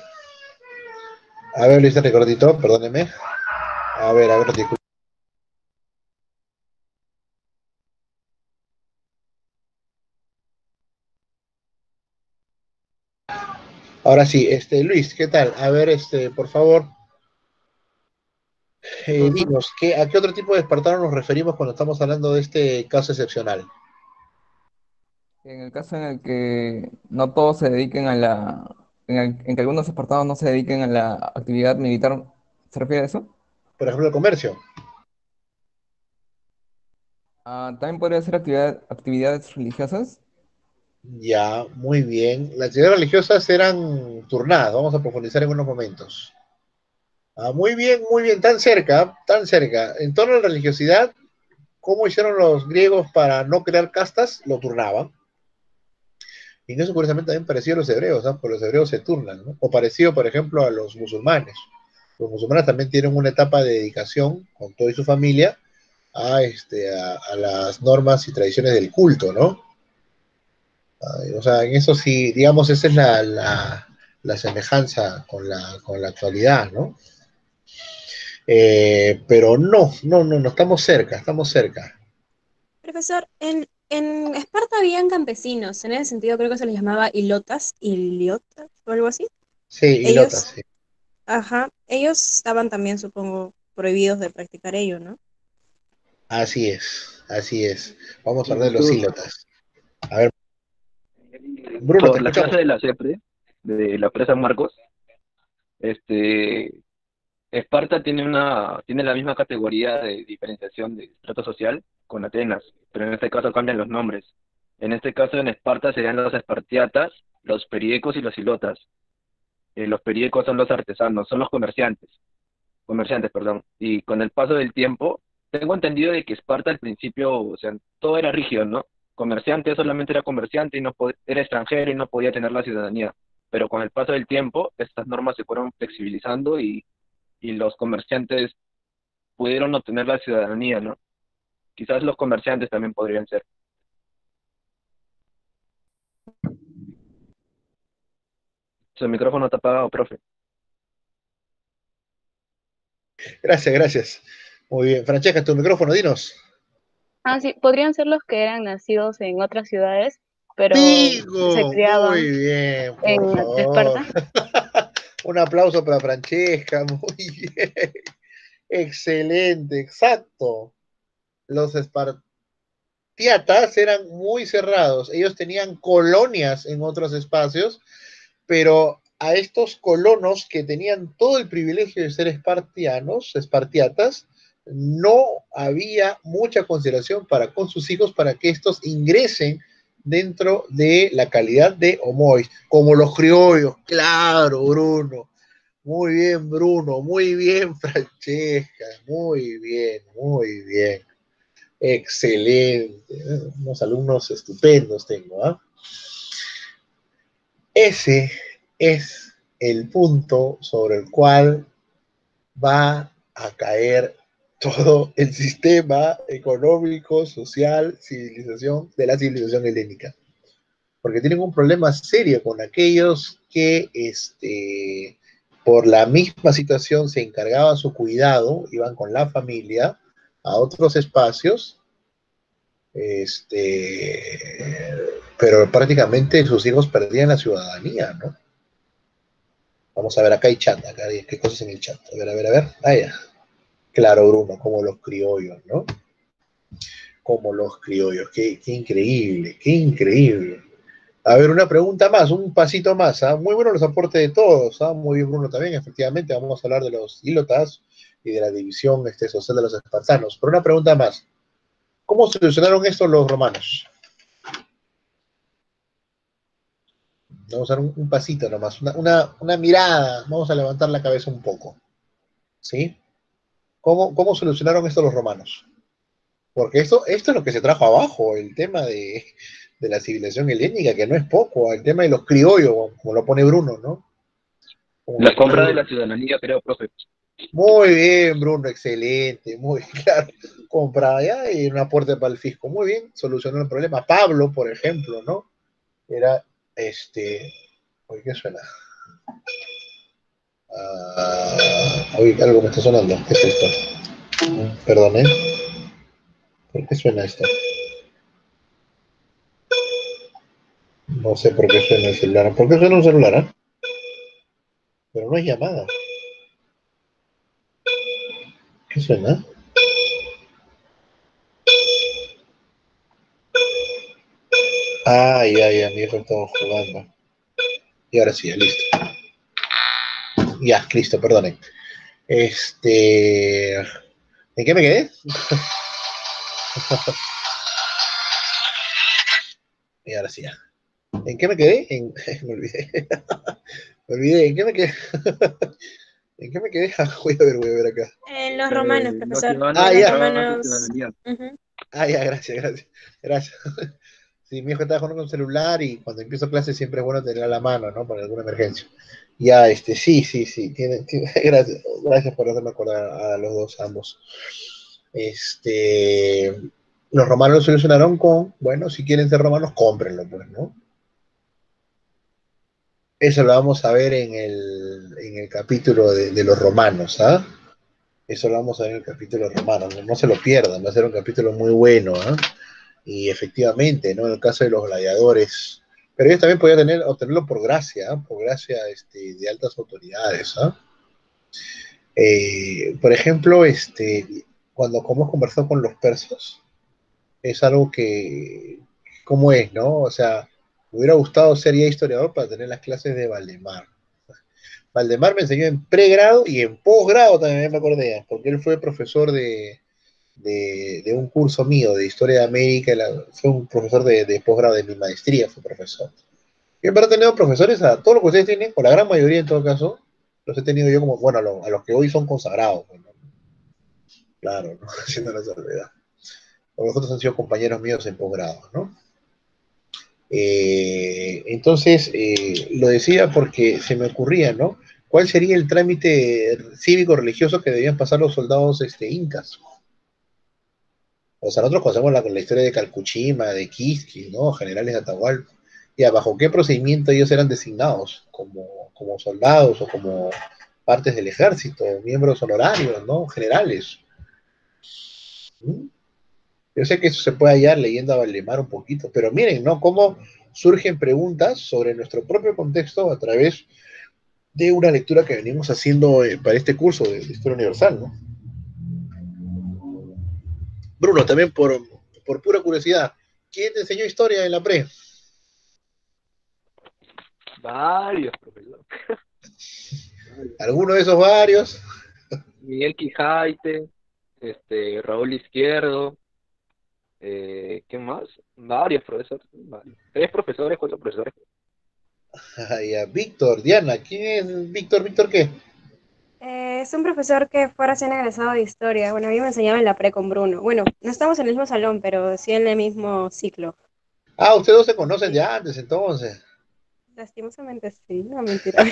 A ver, Luis Enrique, cortito, perdóneme. A ver, disculpe. Ahora sí, Luis, ¿qué tal? A ver, por favor, Profesor, dinos, ¿a qué otro tipo de espartano nos referimos cuando estamos hablando de este caso excepcional? en el caso en el que no todos se dediquen en que algunos espartanos no se dediquen a la actividad militar, ¿se refiere a eso? por ejemplo, el comercio. También podría ser actividades religiosas. Ya, muy bien. Las actividades religiosas eran turnadas, vamos a profundizar en unos momentos. Muy bien, tan cerca, tan cerca. En torno a la religiosidad, ¿cómo hicieron los griegos para no crear castas? Lo turnaban. Y en eso, curiosamente, también parecido a los hebreos, ¿no? Porque los hebreos se turnan, ¿no? O parecido, por ejemplo, a los musulmanes. Los musulmanes también tienen una etapa de dedicación con toda su familia a las normas y tradiciones del culto, ¿no? O sea, en eso sí, digamos, esa es la semejanza con la actualidad, ¿no? Pero no, estamos cerca, estamos cerca. Profesor, en Esparta habían campesinos, en ese sentido creo que se les llamaba iliotas o algo así. Sí, Ellos, hilotas, sí. ajá, ellos estaban también, supongo, prohibidos de practicar ello, ¿no? Así es, así es. Vamos a hablar de los Incluso hilotas. A ver, Bruno, te por la escuchamos. clase de la CEPRE, de la presa Marcos, este, Esparta tiene la misma categoría de diferenciación de estrato social con Atenas, pero en este caso cambian los nombres. En este caso, en Esparta serían los espartiatas, los periecos y los ilotas. Los periecos son los artesanos, son los comerciantes, perdón. Y con el paso del tiempo, tengo entendido de que Esparta al principio, o sea, todo era rígido, ¿no? Comerciante solamente era comerciante y era extranjero y no podía tener la ciudadanía. Pero con el paso del tiempo, estas normas se fueron flexibilizando y los comerciantes pudieron obtener la ciudadanía, ¿no? Quizás los comerciantes también podrían ser. Su micrófono está apagado, profe. Gracias, gracias. Muy bien. Francesca, tu micrófono, dinos. Sí, podrían ser los que eran nacidos en otras ciudades, pero se Pigo, criaban muy bien, por en favor. Esparta. Un aplauso para Francesca, muy bien. Excelente, exacto. Los espartiatas eran muy cerrados. Ellos tenían colonias en otros espacios, pero a estos colonos que tenían todo el privilegio de ser espartiatas, no había mucha consideración para con sus hijos para que estos ingresen dentro de la calidad de homois, como los criollos. Claro, Bruno. Muy bien, Bruno. Muy bien, Francesca. Muy bien, muy bien. Excelente. Unos alumnos estupendos tengo, ¿ah? Ese es el punto sobre el cual va a caer todo el sistema económico, social, civilización de la civilización helénica. Porque tienen un problema serio con aquellos que por la misma situación se encargaba su cuidado, iban con la familia a otros espacios, pero prácticamente sus hijos perdían la ciudadanía, ¿no? Vamos a ver, acá hay chat, acá hay qué cosas en el chat. A ver, a ver, a ver. Ah, ya. Claro, Bruno, como los criollos, ¿no? Como los criollos. Qué increíble, qué increíble. A ver, una pregunta más, un pasito más. ¿Ah? Muy buenos los aportes de todos. ¿Ah? Muy bien, Bruno, también. Efectivamente, vamos a hablar de los ílotas y de la división social de los espartanos. Pero una pregunta más. ¿Cómo solucionaron esto los romanos? Vamos a dar un pasito nomás, una mirada. Vamos a levantar la cabeza un poco. ¿Sí? ¿Cómo solucionaron esto los romanos? Porque esto es lo que se trajo abajo, el tema de la civilización helénica, que no es poco, el tema de los criollos, como lo pone Bruno, ¿no? Como La lo pone compra de Bruno. la ciudadanía, creo, profe. Muy bien, Bruno, excelente, muy claro. Compra ya y un aporte para el fisco. Muy bien, solucionó el problema. Pablo, por ejemplo, ¿no? Era oye, ¿qué suena? Oye, algo me está sonando. ¿Qué es esto? Perdón, ¿eh? ¿Por qué suena esto? No sé por qué suena el celular. ¿Por qué suena un celular? Pero no es llamada. ¿Qué suena? Ya, mi hijo estaba jugando. Y ahora sí, ya, listo. Ya, listo, perdonen. ¿En qué me quedé? Y ahora sí ya. ¿En qué me quedé? Me olvidé. Me olvidé. ¿En qué me quedé? ¿En qué me quedé? Voy a ver acá. En los romanos, Los que profesor. van Ah, En los ya. a su romanos. ciudadanía. Ujú. Ah, ya, gracias. Gracias. Sí, mi hijo está jugando con celular y cuando empiezo clase siempre es bueno tenerla a la mano, ¿no? Para alguna emergencia. Ya, sí. Gracias por hacerme acordar a los dos, ambos. Los romanos lo solucionaron con, bueno, si quieren ser romanos, cómprenlo, pues, ¿no? Eso lo vamos a ver en el capítulo de los romanos, ¿ah? Eso lo vamos a ver en el capítulo de los romanos, no se lo pierdan, va a ser un capítulo muy bueno, ¿ah? Y efectivamente, ¿no? En el caso de los gladiadores, pero ellos también podían obtenerlo por gracia, ¿ah? Por gracia de altas autoridades, ¿ah? Por ejemplo, cuando hemos conversado con los persas, es algo que, ¿cómo es, no? O sea, me hubiera gustado ser ya historiador para tener las clases de Valdemar. Valdemar me enseñó en pregrado y en posgrado también me acordé, porque él fue profesor de un curso mío de Historia de América, fue un profesor de posgrado de mi maestría, fue profesor. Yo en verdad he tenido profesores, a todos los que ustedes tienen, o la gran mayoría en todo caso, los he tenido yo como, bueno, a los que hoy son consagrados, ¿no? Claro, ¿no? Haciendo la salvedad. Los otros han sido compañeros míos en posgrado, ¿no? Entonces, lo decía porque se me ocurría, ¿no? ¿Cuál sería el trámite cívico-religioso que debían pasar los soldados incas? O sea, nosotros conocemos la historia de Calcuchima, de Quisquis, ¿no? Generales de Atahualpa. ¿Y bajo qué procedimiento ellos eran designados? Como soldados o como partes del ejército, miembros honorarios, ¿no? Generales. ¿Mm? Yo sé que eso se puede hallar leyendo a Valdemar un poquito, pero miren, ¿no? Cómo surgen preguntas sobre nuestro propio contexto a través de una lectura que venimos haciendo para este curso de Historia Universal, ¿no? Bruno, también por pura curiosidad, ¿quién te enseñó historia en la pre? Varios, profesor. ¿Alguno de esos varios? Miguel Quijaite, Raúl Izquierdo, ¿qué más? Varios profesores, varios. 3 profesores, 4 profesores. Ay, a Víctor, Diana, ¿quién es Víctor? ¿Víctor qué? Es un profesor que fue recién egresado de historia. Bueno, a mí me enseñaba en la pre con Bruno. Bueno, no estamos en el mismo salón, pero sí en el mismo ciclo. Ah, ustedes dos se conocen Sí, ya antes, entonces. lastimosamente sí, no mentira.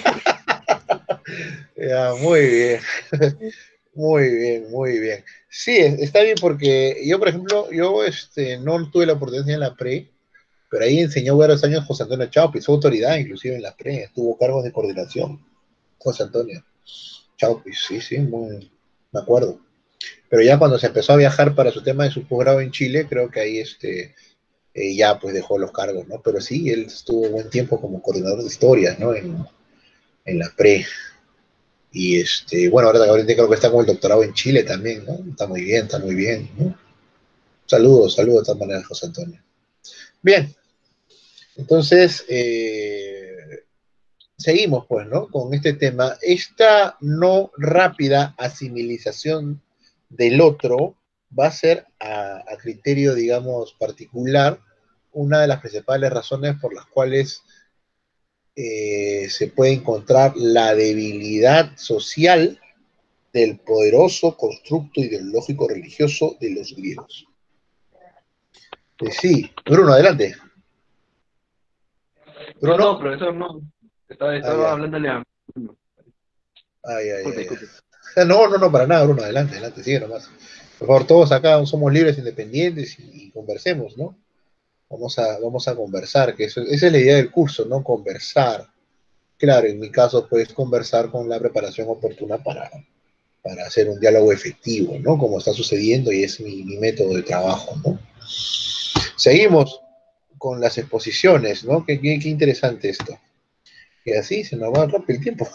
Ya, muy bien, muy bien, muy bien. Sí, está bien porque yo, por ejemplo, no tuve la oportunidad en la pre, pero ahí enseñó varios años José Antonio Chaupis, fue autoridad inclusive en la pre, tuvo cargos de coordinación. José Antonio Chaupis, sí, me acuerdo. Pero ya cuando se empezó a viajar para su tema de su posgrado en Chile, creo que ahí ya pues dejó los cargos, ¿no? Pero sí, él estuvo buen tiempo como coordinador de historia, ¿no? En la pre. Y bueno, ahorita creo que está con el doctorado en Chile también, ¿no? Está muy bien, ¿no? Saludos de todas maneras, José Antonio. Bien, entonces, seguimos pues, ¿no? Con este tema. Esta no rápida asimilización del otro va a ser a criterio, digamos, particular, una de las principales razones por las cuales se puede encontrar la debilidad social del poderoso constructo ideológico religioso de los griegos. Sí, Bruno, adelante. Bruno. No, profesor, no. Ah, Estaba ya. hablándole a... Ay. Disculpe. No, para nada, Bruno, adelante, sigue nomás. Por favor, todos acá somos libres, independientes y conversemos, ¿no? Vamos a conversar, que esa es la idea del curso, ¿no? Conversar. Claro, en mi caso, pues conversar con la preparación oportuna para hacer un diálogo efectivo, ¿no? Como está sucediendo y es mi método de trabajo, ¿no? Seguimos con las exposiciones, ¿no? Qué interesante esto. Y así se nos va rápido el tiempo.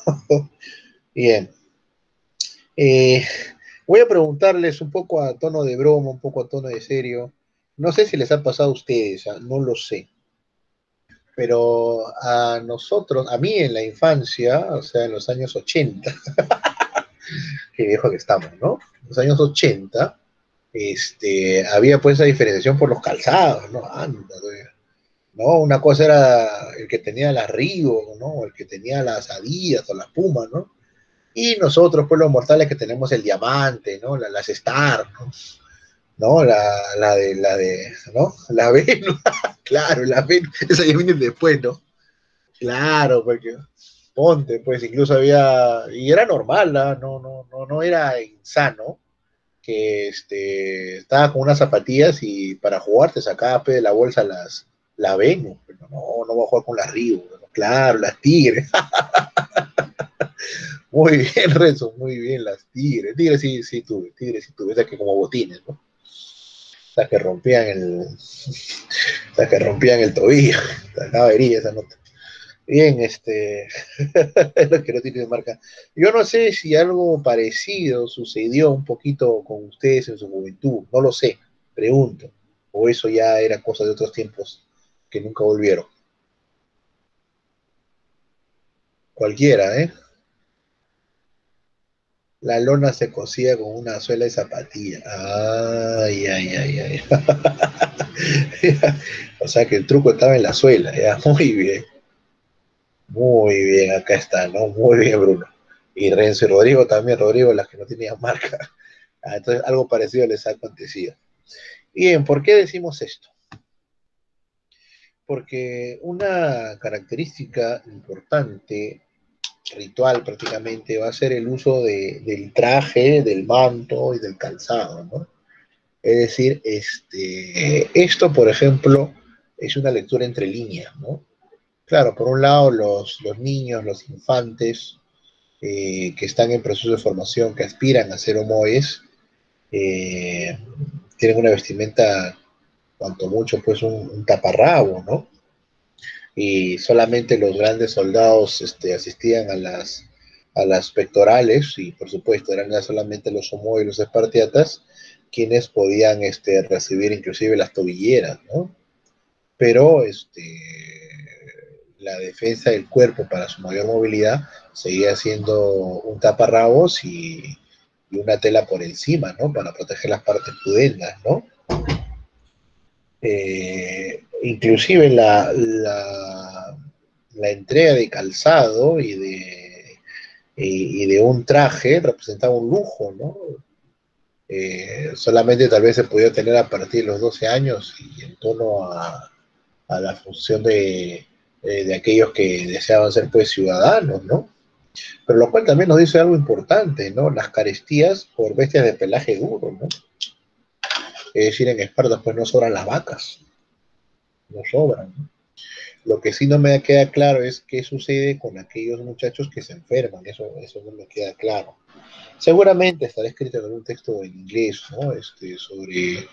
Bien. Eh, Voy a preguntarles un poco a tono de broma, un poco a tono de serio. No sé si les ha pasado a ustedes, no lo sé. Pero a nosotros, a mí en la infancia, o sea, en los años 80, qué viejo que estamos, ¿no? En los años 80, había pues esa diferenciación por los calzados, ¿no? Anda, ¿no? Una cosa era el que tenía las Reebok, ¿no? El que tenía las Adidas o las Pumas, ¿no? Y nosotros, pues los mortales que tenemos el diamante, ¿no? Las Star, ¿no? ¿No? ¿no? La Venus, claro, la Venus, esa ya viene después, ¿no? Claro, porque ponte, pues incluso había, y era normal, no era insano, que estaba con unas zapatillas y para jugar te sacaba pues, de la bolsa la Venus, pero no voy a jugar con las Río, ¿no? Claro, las Tigres. Muy bien, Renzo, muy bien, las Tigres. Tigres sí tuve, esas que como botines, ¿no? Las que rompían las que rompían el tobillo, la cabería, esa nota. Bien, es lo que no tiene marca. Yo no sé si algo parecido sucedió un poquito con ustedes en su juventud, no lo sé, pregunto. O eso ya era cosa de otros tiempos que nunca volvieron. Cualquiera, ¿eh? La lona se cosía con una suela de zapatilla. Ay, ay, ay, ay. O sea que el truco estaba en la suela, ya. Muy bien. Muy bien, acá está, ¿no? Muy bien, Bruno. Y Renzo y Rodrigo también, Rodrigo, las que no tenían marca. Entonces, algo parecido les ha acontecido. Bien, ¿por qué decimos esto? Porque una característica importante, ritual prácticamente, va a ser el uso del traje, del manto y del calzado, ¿no? Es decir, esto, por ejemplo, es una lectura entre líneas, ¿no? Claro, por un lado, los niños, los infantes, que están en proceso de formación, que aspiran a ser homoes, tienen una vestimenta, cuanto mucho, pues un taparrabo, ¿no? Y solamente los grandes soldados asistían a las pectorales, y por supuesto eran ya solamente los homoes y los espartiatas quienes podían recibir inclusive las tobilleras, ¿no? Pero la defensa del cuerpo para su mayor movilidad seguía siendo un taparrabos y una tela por encima, ¿no? Para proteger las partes pudendas, ¿no? Inclusive la entrega de calzado y de un traje representaba un lujo, ¿no? Solamente tal vez se podía tener a partir de los 12 años y en torno a la función de aquellos que deseaban ser pues ciudadanos, ¿no? Pero lo cual también nos dice algo importante, ¿no? Las carestías por bestias de pelaje duro, ¿no? Es decir, en Esparta pues no sobran las vacas, no sobran, ¿no? Lo que sí no me queda claro es qué sucede con aquellos muchachos que se enferman, eso no me queda claro. Seguramente estará escrito en algún texto en inglés, ¿no? Sobre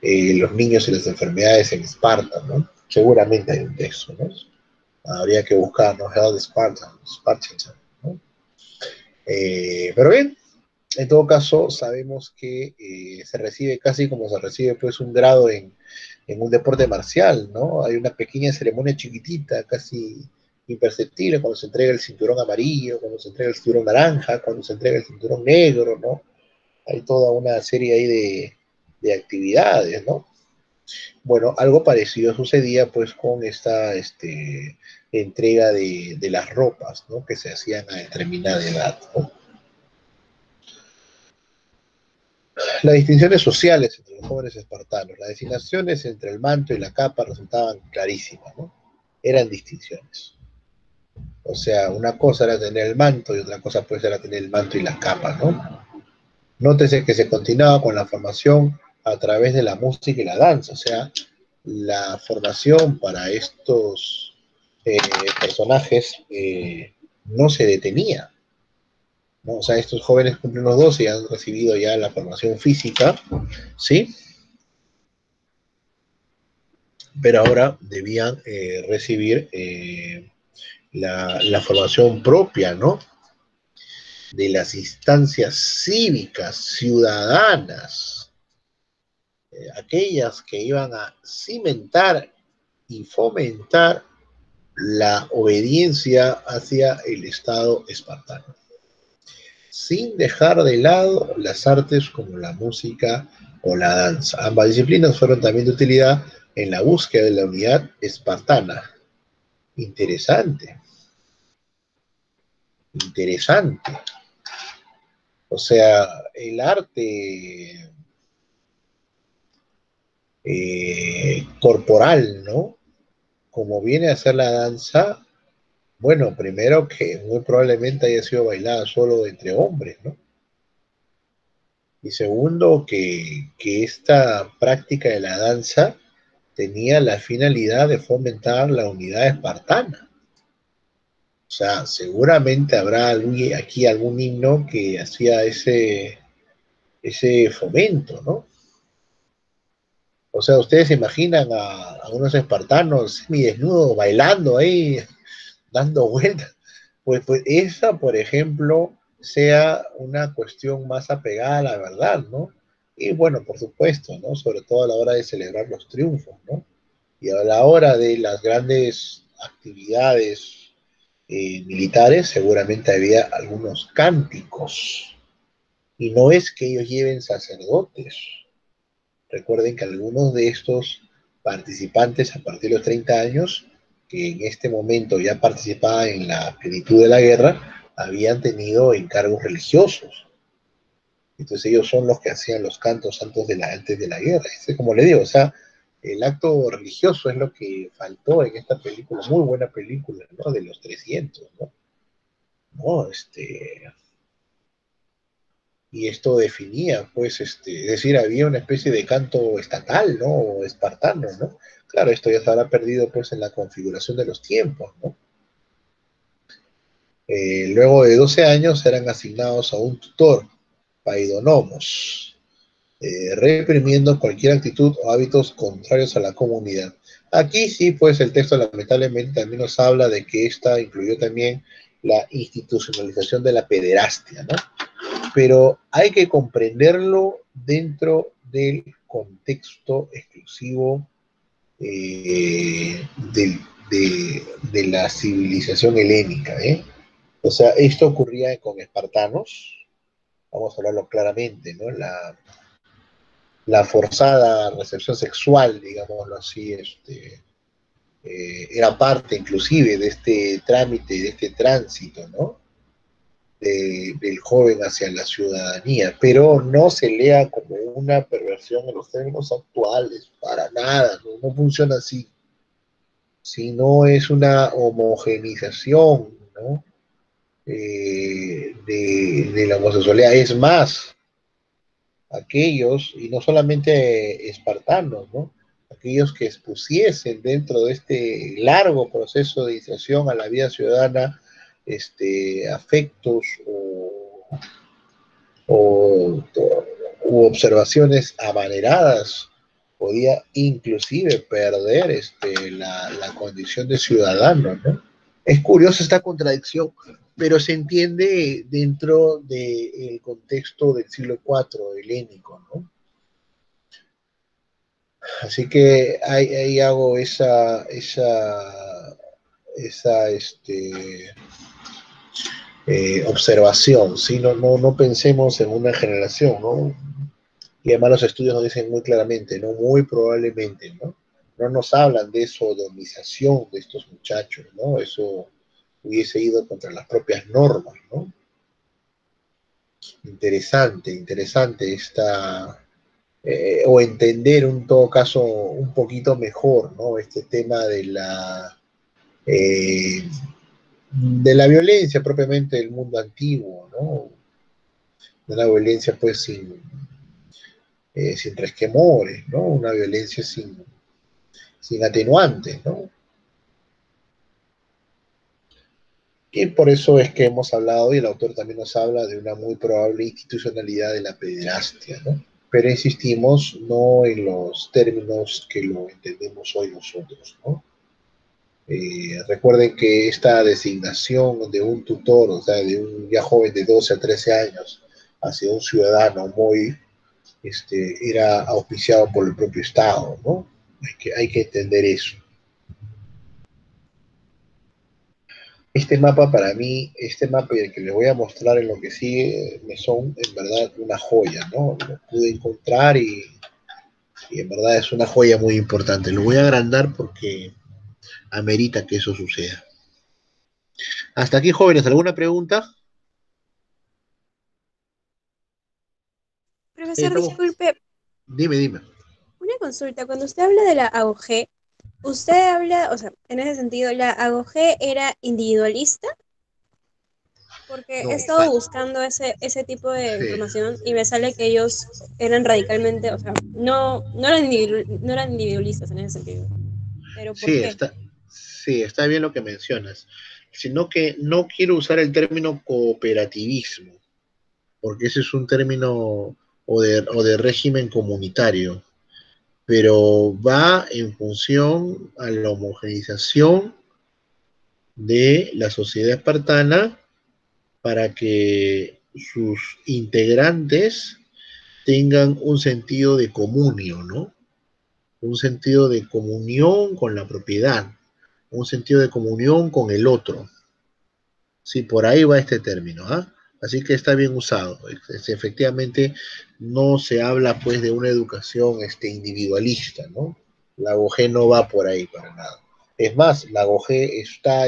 los niños y las enfermedades en Esparta, ¿no? Seguramente hay un texto, ¿no? Habría que buscar, ¿no? Health Spartan, ¿no? Pero bien, en todo caso, sabemos que se recibe casi como se recibe pues un grado en un deporte marcial, ¿no? Hay una pequeña ceremonia chiquitita, casi imperceptible, cuando se entrega el cinturón amarillo, cuando se entrega el cinturón naranja, cuando se entrega el cinturón negro, ¿no? Hay toda una serie ahí de actividades, ¿no? Bueno, algo parecido sucedía pues con esta entrega de las ropas, ¿no? Que se hacían a determinada edad, ¿no? Las distinciones sociales entre los jóvenes espartanos, las designaciones entre el manto y la capa resultaban clarísimas, ¿no? Eran distinciones. O sea, una cosa era tener el manto y otra cosa pues era tener el manto y la capa, ¿no? Nótese que se continuaba con la formación a través de la música y la danza, o sea, la formación para estos personajes no se detenía, ¿no? O sea, estos jóvenes cumplen los 12 y han recibido ya la formación física, ¿sí? Pero ahora debían recibir la formación propia, ¿no? De las instancias cívicas, ciudadanas, aquellas que iban a cimentar y fomentar la obediencia hacia el Estado espartano. sin dejar de lado las artes como la música o la danza. Ambas disciplinas fueron también de utilidad en la búsqueda de la unidad espartana. Interesante, interesante. O sea, el arte corporal, ¿no? Como viene a ser la danza, bueno, primero que muy probablemente haya sido bailada solo entre hombres, ¿no? Y segundo, que esta práctica de la danza tenía la finalidad de fomentar la unidad espartana. O sea, seguramente habrá aquí algún himno que hacía ese fomento, ¿no? O sea, ustedes se imaginan a unos espartanos semidesnudos bailando ahí, dando vueltas. Pues esa, por ejemplo, sea una cuestión más apegada a la verdad, ¿no? Y bueno, por supuesto, ¿no? Sobre todo a la hora de celebrar los triunfos, ¿no? Y a la hora de las grandes actividades militares, seguramente había algunos cánticos. Y no es que ellos lleven sacerdotes. Recuerden que algunos de estos participantes a partir de los 30 años, que en este momento ya participaban en la plenitud de la guerra, habían tenido encargos religiosos. Entonces ellos son los que hacían los cantos antes de la guerra. Como le digo, o sea, el acto religioso es lo que faltó en esta película, muy buena película, ¿no? De los 300, ¿no? ¿No? Y esto definía, pues, es decir, había una especie de canto estatal, ¿no? O espartano, ¿no? Claro, esto ya se habrá perdido, pues, en la configuración de los tiempos, ¿no? Luego de 12 años eran asignados a un tutor, paidonomos, reprimiendo cualquier actitud o hábitos contrarios a la comunidad. Aquí sí, pues, el texto lamentablemente también nos habla de que esta incluyó también la institucionalización de la pederastia, ¿no? Pero hay que comprenderlo dentro del contexto exclusivo de la civilización helénica, ¿eh? O sea, esto ocurría con espartanos, vamos a hablarlo claramente, ¿no? La forzada recepción sexual, digámoslo así, era parte inclusive de este trámite, de este tránsito, ¿no? Del joven hacia la ciudadanía, pero no se lea como una perversión en los términos actuales, para nada, no funciona así, sino es una homogenización, ¿no? De la homosexualidad. Es más, aquellos, y no solamente espartanos, ¿no? Aquellos que expusiesen dentro de este largo proceso de iniciación a la vida ciudadana, afectos o, u observaciones amaneradas, podía inclusive perder la condición de ciudadano, ¿no? Es curiosa esta contradicción, pero se entiende dentro del contexto del siglo IV helénico, ¿no? Así que ahí hago esa observación, ¿sí? No pensemos en una generación, ¿no? Y además los estudios nos dicen muy claramente, ¿no? Muy probablemente, ¿no? No nos hablan de sodomización de estos muchachos, ¿no? Eso hubiese ido contra las propias normas, ¿no? Interesante, interesante o entender en todo caso un poquito mejor, ¿no? Este tema de la violencia propiamente del mundo antiguo, ¿no? De la violencia pues sin resquemores, ¿no? Una violencia sin atenuantes, ¿no? Y por eso es que hemos hablado, y el autor también nos habla de una muy probable institucionalidad de la pederastia, ¿no? Pero insistimos, no en los términos que lo entendemos hoy nosotros, ¿no? Recuerden que esta designación de un tutor, o sea, de un ya joven de 12 a 13 años, hacia un ciudadano muy, era auspiciado por el propio Estado, ¿no? Hay que entender eso. Este mapa para mí, este mapa y el que les voy a mostrar en lo que sigue, me son en verdad una joya, ¿no? Lo pude encontrar y en verdad es una joya muy importante. Lo voy a agrandar porque amerita que eso suceda. Hasta aquí, jóvenes, ¿alguna pregunta? Profesor, Estamos. disculpe, Dime, dime. una consulta. Cuando usted habla de la AOG, usted habla, o sea, en ese sentido, ¿la AOG era individualista? Porque No, he estado buscando ese tipo de sí, información y me sale que ellos eran radicalmente, o sea, no eran, no eran individualistas en ese sentido. ¿Pero por sí, qué? está bien lo que mencionas, sino que no quiero usar el término cooperativismo, porque ese es un término o de régimen comunitario, pero va en función a la homogeneización de la sociedad espartana para que sus integrantes tengan un sentido de comunio, ¿no? Un sentido de comunión con la propiedad, un sentido de comunión con el otro. Sí, por ahí va este término, ¿ah? Así que está bien usado. Efectivamente, no se habla pues de una educación individualista, ¿no? La GOG no va por ahí para nada. Es más, la GOG está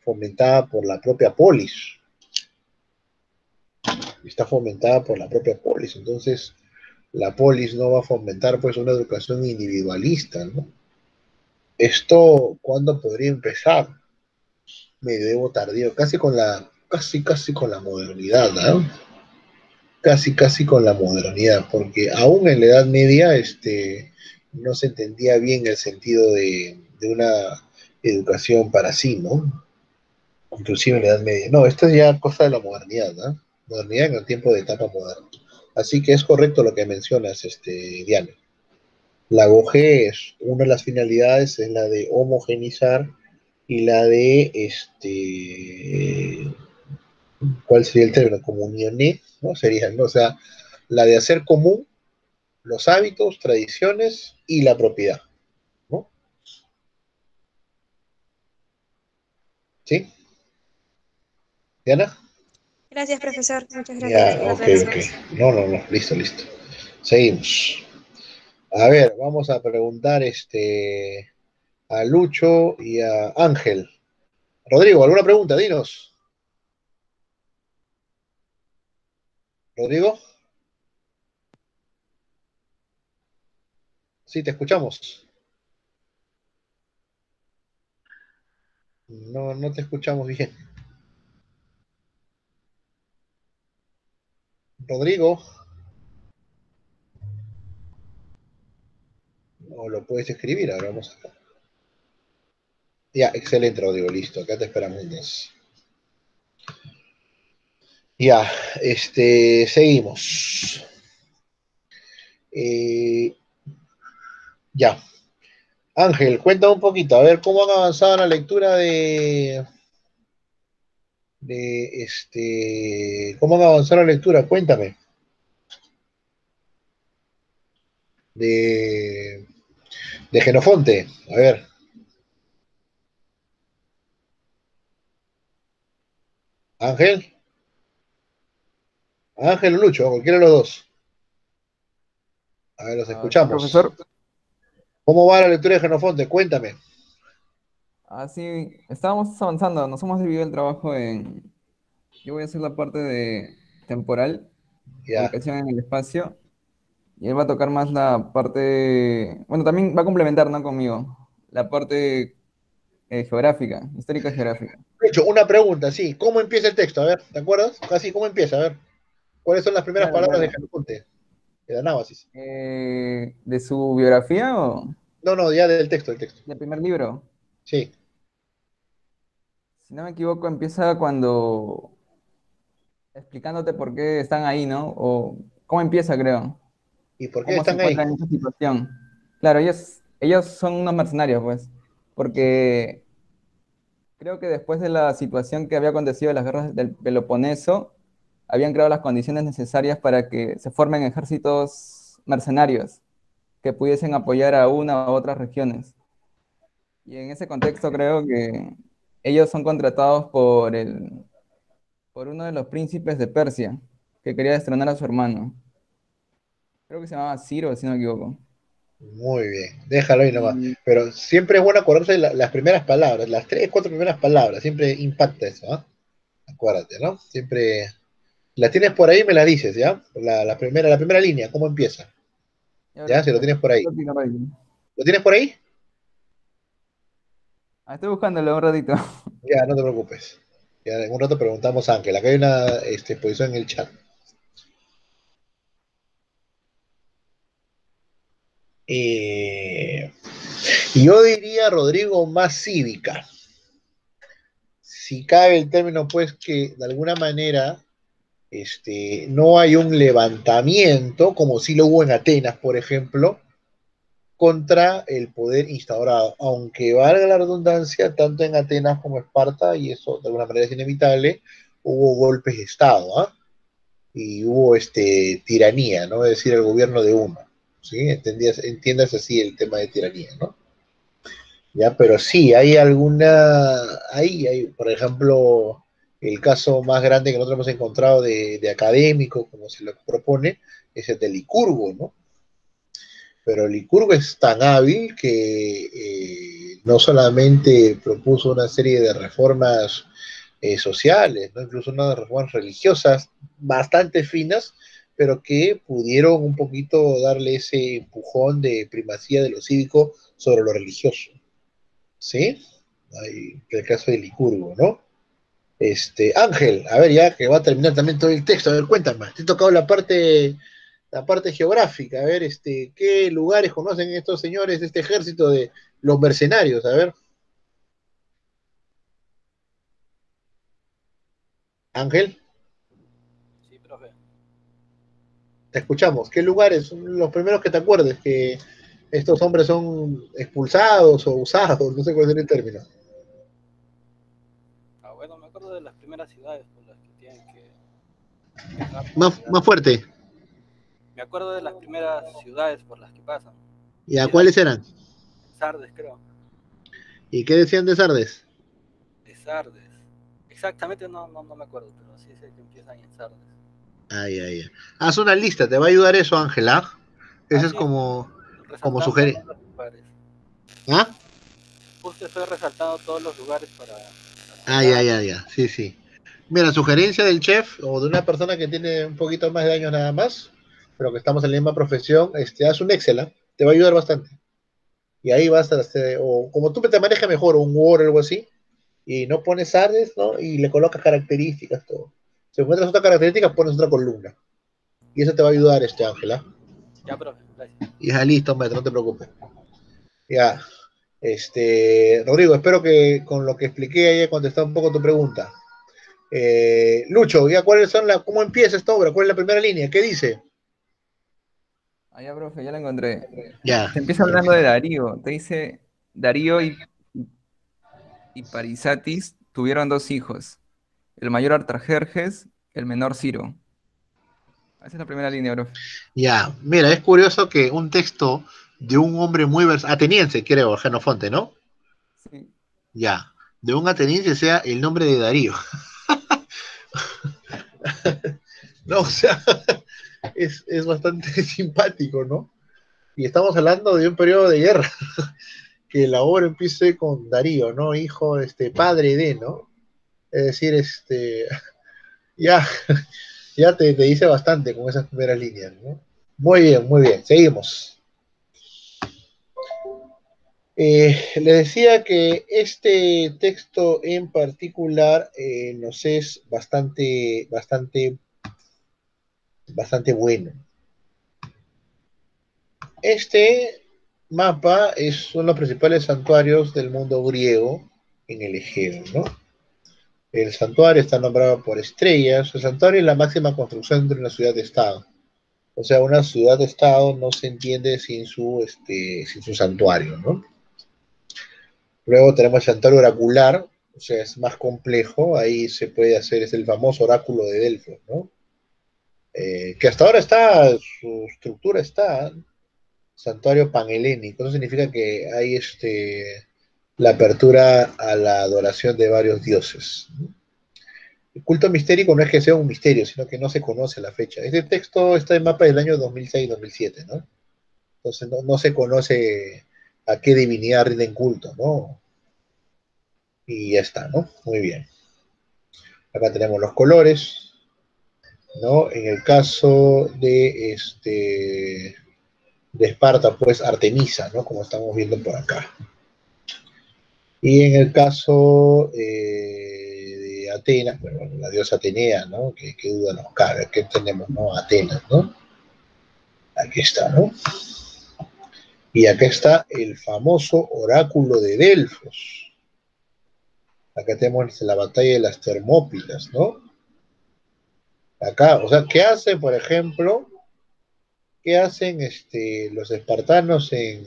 fomentada por la propia polis, está fomentada por la propia polis. Entonces, la polis no va a fomentar pues una educación individualista, ¿no? Esto, ¿cuándo podría empezar? Medioevo tardío, casi con la modernidad, ¿no? Casi con la modernidad, porque aún en la Edad Media, no se entendía bien el sentido de una educación para sí, ¿no? Inclusive en la Edad Media. No, esto es ya cosa de la modernidad, ¿no? Modernidad en el tiempo de etapa moderna. Así que es correcto lo que mencionas, Diana. La GOG es una de las finalidades, es la de homogenizar y la de, ¿cuál sería el término? Comunioné, ¿no? Sería, ¿no? O sea, la de hacer común los hábitos, tradiciones y la propiedad, ¿no? ¿Sí? ¿Diana? Gracias, profesor. Muchas gracias Ya, por la ok, ok. aclaración. No, listo. Seguimos. A ver, vamos a preguntar a Lucho y a Ángel. Rodrigo, ¿alguna pregunta? Dinos. Rodrigo, sí, te escuchamos. No, no te escuchamos bien. Rodrigo, o lo puedes escribir, ahora vamos acá. Ya, excelente, Rodrigo, listo, acá te esperamos. Inés. Ya, seguimos. Eh, ya, Ángel, cuenta un poquito, a ver cómo han avanzado en la lectura cómo han avanzado en la lectura, cuéntame, de, de Genofonte, a ver, Ángel, Ángel o Lucho, cualquiera de los dos, a ver, los Sí, escuchamos. profesor. ¿Cómo va la lectura de Genofonte? Cuéntame. Sí, estábamos avanzando, nos hemos dividido el trabajo en... Yo voy a hacer la parte de temporal, Ya, ubicación en el espacio, y él va a tocar más la parte... Bueno, también va a complementar, ¿no? Conmigo, la parte geográfica, histórica geográfica. Lucho, una pregunta, sí, ¿cómo empieza el texto? A ver, ¿te acuerdas? Casi, ¿cómo empieza? A ver, ¿cuáles son las primeras Claro, palabras de claro. Genofonte? De la Nábasis. ¿De su biografía o No, no, ya del texto, del texto. del primer libro? Sí. Si no me equivoco, empieza cuando explicándote por qué están ahí, ¿no? O cómo empieza, creo. ¿Y por qué Cómo se están ahí? encuentran en esa situación. Claro, ellos son unos mercenarios, pues, porque creo que después de la situación que había acontecido en las guerras del Peloponeso, habían creado las condiciones necesarias para que se formen ejércitos mercenarios que pudiesen apoyar a una u otras regiones. Y en ese contexto creo que ellos son contratados por uno de los príncipes de Persia, que quería destronar a su hermano. Creo que se llamaba Ciro, si no me equivoco. Muy bien, déjalo ahí nomás. Y Pero siempre es bueno acordarse de las primeras palabras, las tres, cuatro primeras palabras, siempre impacta eso, ¿ah? Acuérdate, ¿no? Siempre la tienes por ahí, me la dices, ¿ya? La primera línea, ¿cómo empieza? y ahora, ¿Ya? Si lo tienes por ahí. ¿Lo tienes por ahí? Estoy buscándolo un ratito. Ya, no te preocupes. Ya en un rato preguntamos a Ángel. Acá hay una exposición en el chat. Eh, yo diría, Rodrigo, más cívica. Si cabe el término, pues, que de alguna manera no hay un levantamiento, como sí lo hubo en Atenas, por ejemplo, contra el poder instaurado, aunque valga la redundancia, tanto en Atenas como en Esparta, y eso de alguna manera es inevitable, hubo golpes de Estado, ¿ah? Y hubo tiranía, ¿no? Es decir, el gobierno de uno, ¿sí? Entiendas así el tema de tiranía, ¿no? Ya, pero sí, hay por ejemplo, el caso más grande que nosotros hemos encontrado de académico, como se lo propone, es el de Licurgo, ¿no? Pero Licurgo es tan hábil que no solamente propuso una serie de reformas sociales, ¿no? Incluso unas reformas religiosas bastante finas, pero que pudieron un poquito darle ese empujón de primacía de lo cívico sobre lo religioso. ¿Sí? Hay el caso de Licurgo, ¿no? Ángel, a ver, ya que va a terminar también todo el texto, a ver, cuéntame, te he tocado la parte geográfica, a ver, ¿qué lugares conocen estos señores de este ejército de los mercenarios? A ver, Ángel, Sí, profe. te escuchamos. ¿Qué lugares son los primeros que te acuerdes que estos hombres son expulsados o usados? No sé cuál es el término. Bueno, me acuerdo de las primeras ciudades por las que tienen que viajar para Más, llegar. más fuerte. Me acuerdo de las primeras ciudades por las que pasan. ¿Y a Es ahí, cuáles eran? en Sardes, creo. ¿Y qué decían de Sardes? De Sardes. Exactamente no me acuerdo, pero sí sé que empieza ahí en Sardes. Ay, ay, ay. Haz una lista, te va a ayudar eso, Ángela. Ese es Sí, como resaltando sugerir. todos los lugares. ¿Ah? Justo estoy resaltando todos los lugares para Ay, anotar. ay, ay, ay. Sí, sí. Mira, sugerencia del chef o de una persona que tiene un poquito más de años nada más, pero que estamos en la misma profesión, haz un Excel, ¿ah? Te va a ayudar bastante. Y ahí vas a hacer, o como tú te manejas mejor, o un Word o algo así, y no pones Sardes, ¿no? Y le colocas características, todo. Si encuentras otra característica, pones otra columna. Y eso te va a ayudar, Ángela. Ya, profe, gracias. Ya listo, maestro, no te preocupes. Ya. Rodrigo, espero que con lo que expliqué haya contestado un poco tu pregunta. Lucho, ¿ya cómo empieza esta obra? ¿Cuál es la primera línea? ¿Qué dice? Ya, profe, ya la encontré. Ya. Te empieza hablando de Darío. Te dice, Darío y Parisatis tuvieron dos hijos. El mayor Artajerjes, el menor Ciro. Esa es la primera línea, profe. Ya. Mira, es curioso que un texto de un hombre muy ateniense, creo, Jenofonte, ¿no? Sí. Ya. De un ateniense sea el nombre de Darío. No, o sea, es bastante simpático, ¿no? Y estamos hablando de un periodo de guerra, que la obra empiece con Darío, ¿no? Hijo, padre de, ¿no? Es decir, ya, ya te dice bastante con esas primeras líneas, ¿no? Muy bien, seguimos. Le decía que este texto en particular nos es bastante bueno. Este mapa son los principales santuarios del mundo griego en el Egeo, ¿no? El santuario está nombrado por estrellas. El santuario es la máxima construcción de una ciudad-estado. O sea, una ciudad-estado no se entiende sin su santuario, ¿no? Luego tenemos el santuario oracular, o sea, es más complejo. Ahí se puede hacer, es el famoso oráculo de Delfos, ¿no? Que hasta ahora su estructura está, santuario panhelénico. Eso significa que hay la apertura a la adoración de varios dioses. El culto mistérico no es que sea un misterio, sino que no se conoce la fecha. Este texto está en mapa del año 2006-2007, ¿no? Entonces no se conoce a qué divinidad rinden culto, ¿no? Y ya está, ¿no? Muy bien. Acá tenemos los colores, ¿no? En el caso de de Esparta, pues Artemisa, ¿no? Como estamos viendo por acá. Y en el caso de Atenas, bueno, la diosa Atenea, ¿no? ¿Qué duda nos cabe? Aquí tenemos, ¿no? Atenas, ¿no? Aquí está, ¿no? Y acá está el famoso oráculo de Delfos. Acá tenemos la batalla de las Termópilas, ¿no? Acá, o sea, ¿qué hace, por ejemplo, qué hacen los espartanos en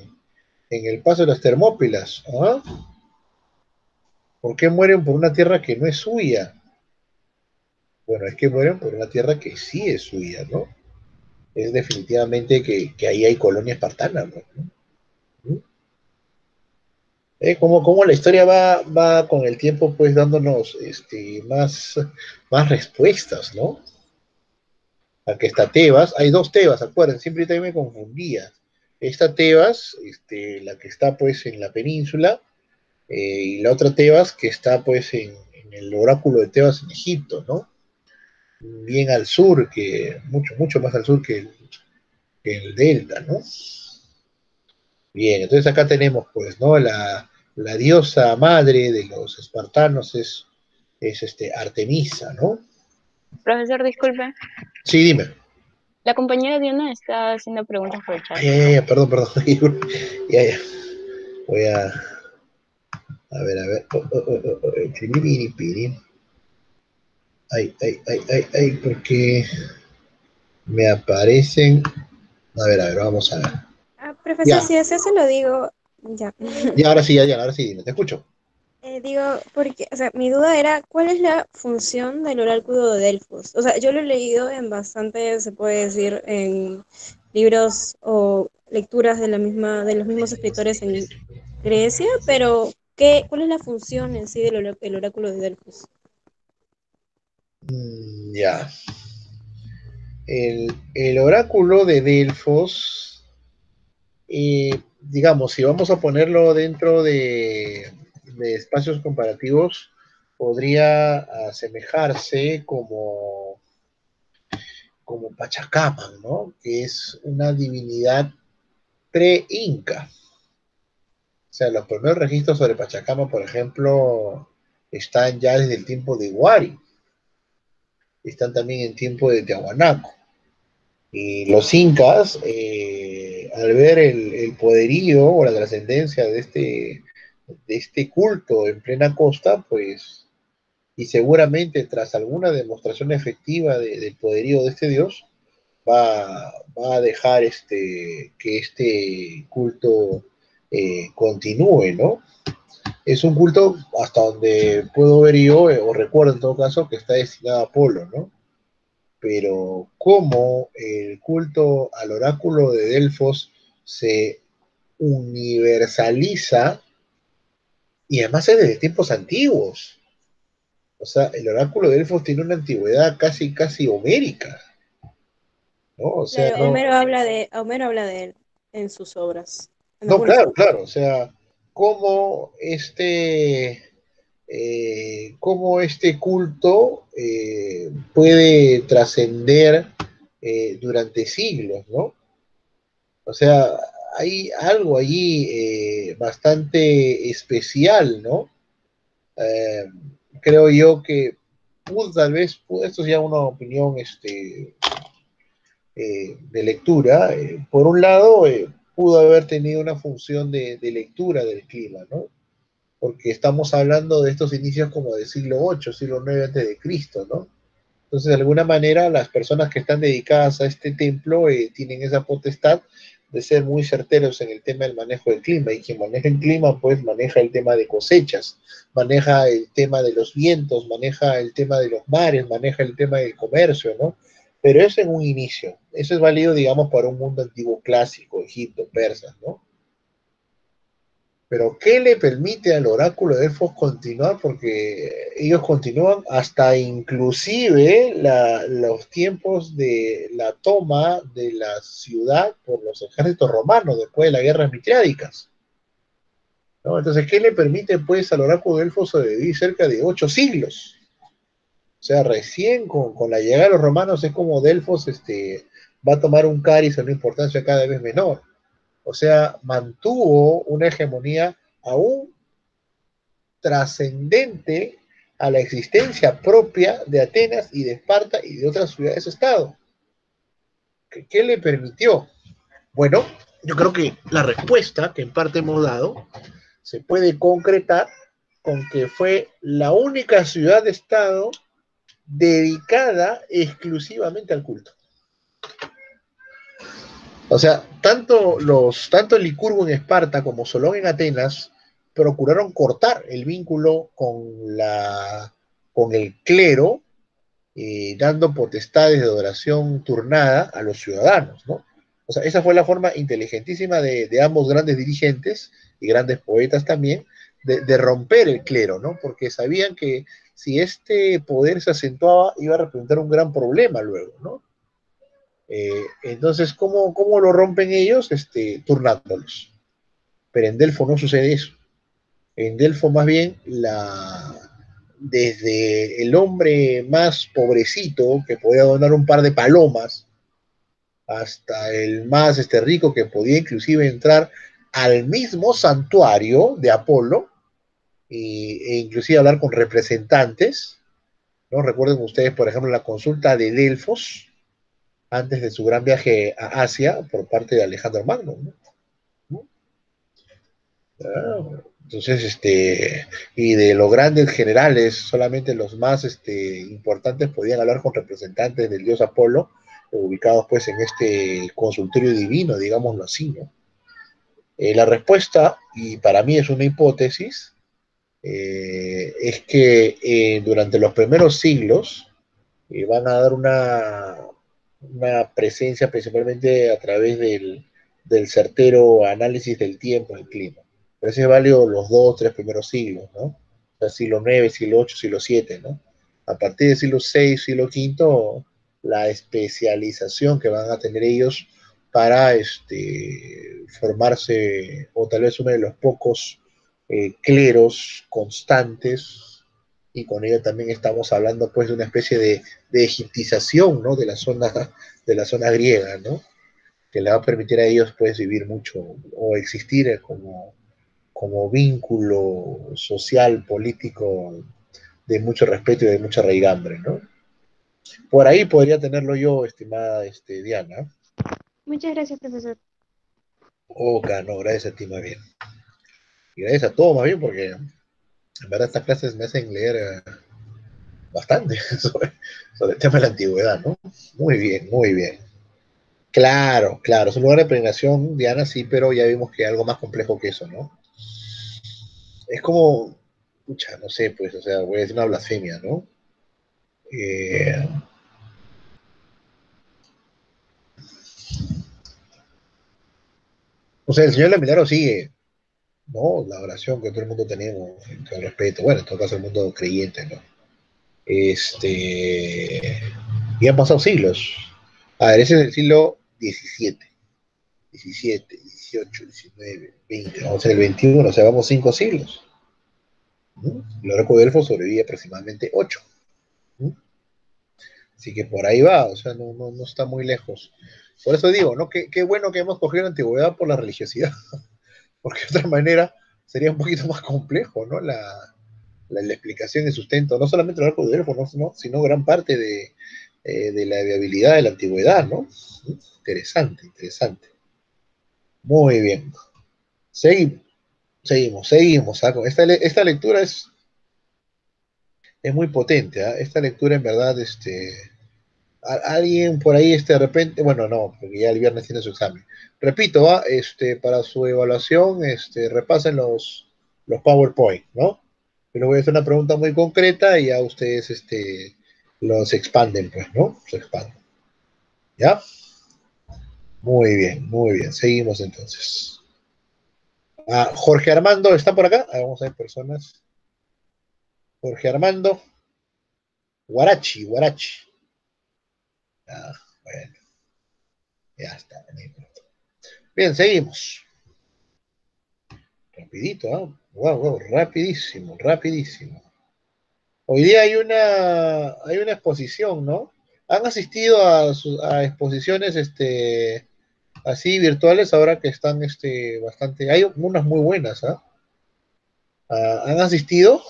el paso de las Termópilas? ¿Ah? ¿Por qué mueren por una tierra que no es suya? Bueno, es que mueren por una tierra que sí es suya, ¿no? Es definitivamente que ahí hay colonia espartana, ¿no? Cómo la historia va con el tiempo, pues dándonos más respuestas, ¿no? Aquí está Tebas, hay dos Tebas, acuérdense, siempre también me confundía. Esta Tebas, la que está pues en la península, y la otra Tebas que está pues en el oráculo de Tebas en Egipto, ¿no? Bien al sur, mucho más al sur que el delta, ¿no? Bien, entonces acá tenemos pues, ¿no? La diosa madre de los espartanos es Artemisa, ¿no? Profesor, disculpe. Sí, dime. La compañera Diana está haciendo preguntas por el chat. Ya, perdón. Ya. Voy a ver. Piripiri. Ay, porque me aparecen. A ver, vamos a ver. Profesor, Ya, si desea se lo digo, ya. ya, ahora sí, dime, te escucho. Digo, porque, o sea, mi duda era, ¿cuál es la función del oráculo de Delfos? O sea, yo lo he leído en bastantes, se puede decir, en libros o lecturas de los mismos escritores en Grecia, pero ¿cuál es la función en sí del oráculo de Delfos? Ya. El oráculo de Delfos, digamos, si vamos a ponerlo dentro de espacios comparativos, podría asemejarse como Pachacamac, ¿no? Que es una divinidad pre-inca. O sea, los primeros registros sobre Pachacamac, por ejemplo, están ya desde el tiempo de Huari, están también en tiempo de Tiahuanaco. Y los incas, al ver el poderío o la trascendencia de este culto en plena costa, pues, y seguramente tras alguna demostración efectiva del poderío de este dios, va a dejar que este culto continúe, ¿no? Es un culto, hasta donde puedo ver yo, o recuerdo en todo caso, que está destinado a Apolo, ¿no? Pero cómo el culto al oráculo de Delfos se universaliza, y además es desde tiempos antiguos. O sea, el oráculo de Delfos tiene una antigüedad casi homérica, ¿no? O sea, Claro, no, Homero habla de él en sus obras, en no, algunas obras. claro, o sea, cómo cómo este culto puede trascender durante siglos, ¿no? O sea, hay algo allí bastante especial, ¿no? Eh, Creo yo que tal vez, esto es ya una opinión de lectura, por un lado, pudo haber tenido una función de lectura del clima, ¿no? Porque estamos hablando de estos inicios como del siglo VIII, siglo IX antes de Cristo, ¿no? Entonces, de alguna manera, las personas que están dedicadas a este templo tienen esa potestad de ser muy certeros en el tema del manejo del clima, y quien maneja el clima, pues maneja el tema de cosechas, maneja el tema de los vientos, maneja el tema de los mares, maneja el tema del comercio, ¿no? Pero eso en un inicio, eso es válido, digamos, para un mundo antiguo clásico, Egipto, persas, ¿no? Pero ¿qué le permite al oráculo de Delfos continuar? Porque ellos continúan hasta inclusive los tiempos de la toma de la ciudad por los ejércitos romanos después de las guerras mitriádicas, ¿no? Entonces, ¿qué le permite pues al oráculo de Delfos sobrevivir cerca de 8 siglos? O sea, recién con la llegada de los romanos es como Delfos va a tomar un cariz a una importancia cada vez menor. O sea, mantuvo una hegemonía aún trascendente a la existencia propia de Atenas y de Esparta y de otras ciudades-estado. ¿Qué le permitió? Bueno, yo creo que la respuesta que en parte hemos dado se puede concretar con que fue la única ciudad-estado dedicada exclusivamente al culto. O sea, tanto Licurgo en Esparta como Solón en Atenas procuraron cortar el vínculo con el clero, dando potestades de adoración turnada a los ciudadanos, ¿no? O sea, esa fue la forma inteligentísima de ambos grandes dirigentes y grandes poetas también, de romper el clero, ¿no? Porque sabían que si este poder se acentuaba iba a representar un gran problema luego, ¿no? Entonces, ¿cómo lo rompen ellos? Turnándolos. Pero en Delfo no sucede eso. En Delfo más bien desde el hombre más pobrecito que podía donar un par de palomas hasta el más rico que podía inclusive entrar al mismo santuario de Apolo e inclusive hablar con representantes, ¿no? Recuerden ustedes, por ejemplo, la consulta de Delfos antes de su gran viaje a Asia por parte de Alejandro Magno, ¿no? Entonces, y de los grandes generales, solamente los más importantes podían hablar con representantes del dios Apolo, ubicados pues en este consultorio divino, digámoslo así, ¿no? La respuesta, y para mí es una hipótesis, es que durante los primeros siglos van a dar una presencia principalmente a través del certero análisis del tiempo, del clima. Pero ese es válido los 2, 3 primeros siglos, ¿no? O sea, siglo IX, siglo VIII, siglo VII, ¿no? A partir del siglo VI, siglo V, la especialización que van a tener ellos para formarse, o tal vez uno de los pocos cleros constantes, y con ello también estamos hablando pues de una especie de egiptización, ¿no? de la zona griega, ¿no? Que le va a permitir a ellos pues vivir mucho o existir como vínculo social, político de mucho respeto y de mucha raigambre, ¿no? Por ahí podría tenerlo yo, estimada Diana. Muchas gracias, profesor. No, gracias a ti más bien. Y gracias a todos más bien, porque en verdad estas clases me hacen leer bastante sobre el tema de la antigüedad, ¿no? Muy bien, muy bien. Claro, es un lugar de peregrinación, Diana, sí, pero ya vimos que es algo más complejo que eso, ¿no? Es como, pucha, no sé, pues, o sea, voy a decir una blasfemia, ¿no? O sea, el señor Lamilaro sigue, ¿no? La oración que todo el mundo tenemos, con respeto, bueno, en todo caso el mundo creyente, ¿no? Y han pasado siglos. A ver, ese es el siglo XVII, XVII, XVIII, XIX, XX, vamos a ser el XXI, o sea, vamos 5 siglos. El oráculo de Delfos sobrevive aproximadamente 8. Así que por ahí va, o sea, no está muy lejos. Por eso digo, ¿no? Qué bueno que hemos cogido la antigüedad por la religiosidad, porque de otra manera sería un poquito más complejo, ¿no? La explicación y sustento, no solamente el oráculo de Delfos, ¿no? Sino gran parte de la viabilidad de la antigüedad, ¿no? Interesante. Muy bien. Seguimos. Esta lectura es muy potente, ¿eh? Esta lectura en verdad, alguien por ahí, de repente, bueno, no, porque ya el viernes tiene su examen. Repito, ¿va? Para su evaluación, repasen los PowerPoint, ¿no? Yo les voy a hacer una pregunta muy concreta y ya ustedes, los expanden, pues, ¿no? Se expanden. ¿Ya? Muy bien. Seguimos entonces. Jorge Armando, ¿está por acá? Vamos a ver personas. Jorge Armando. Guarachi. Bueno, ya está. Bien, seguimos. Rapidito, ¿eh? Wow, rapidísimo. Hoy día hay una exposición, ¿no? ¿Han asistido a exposiciones así virtuales ahora que están bastante? Hay unas muy buenas, ¿ah? ¿Han asistido?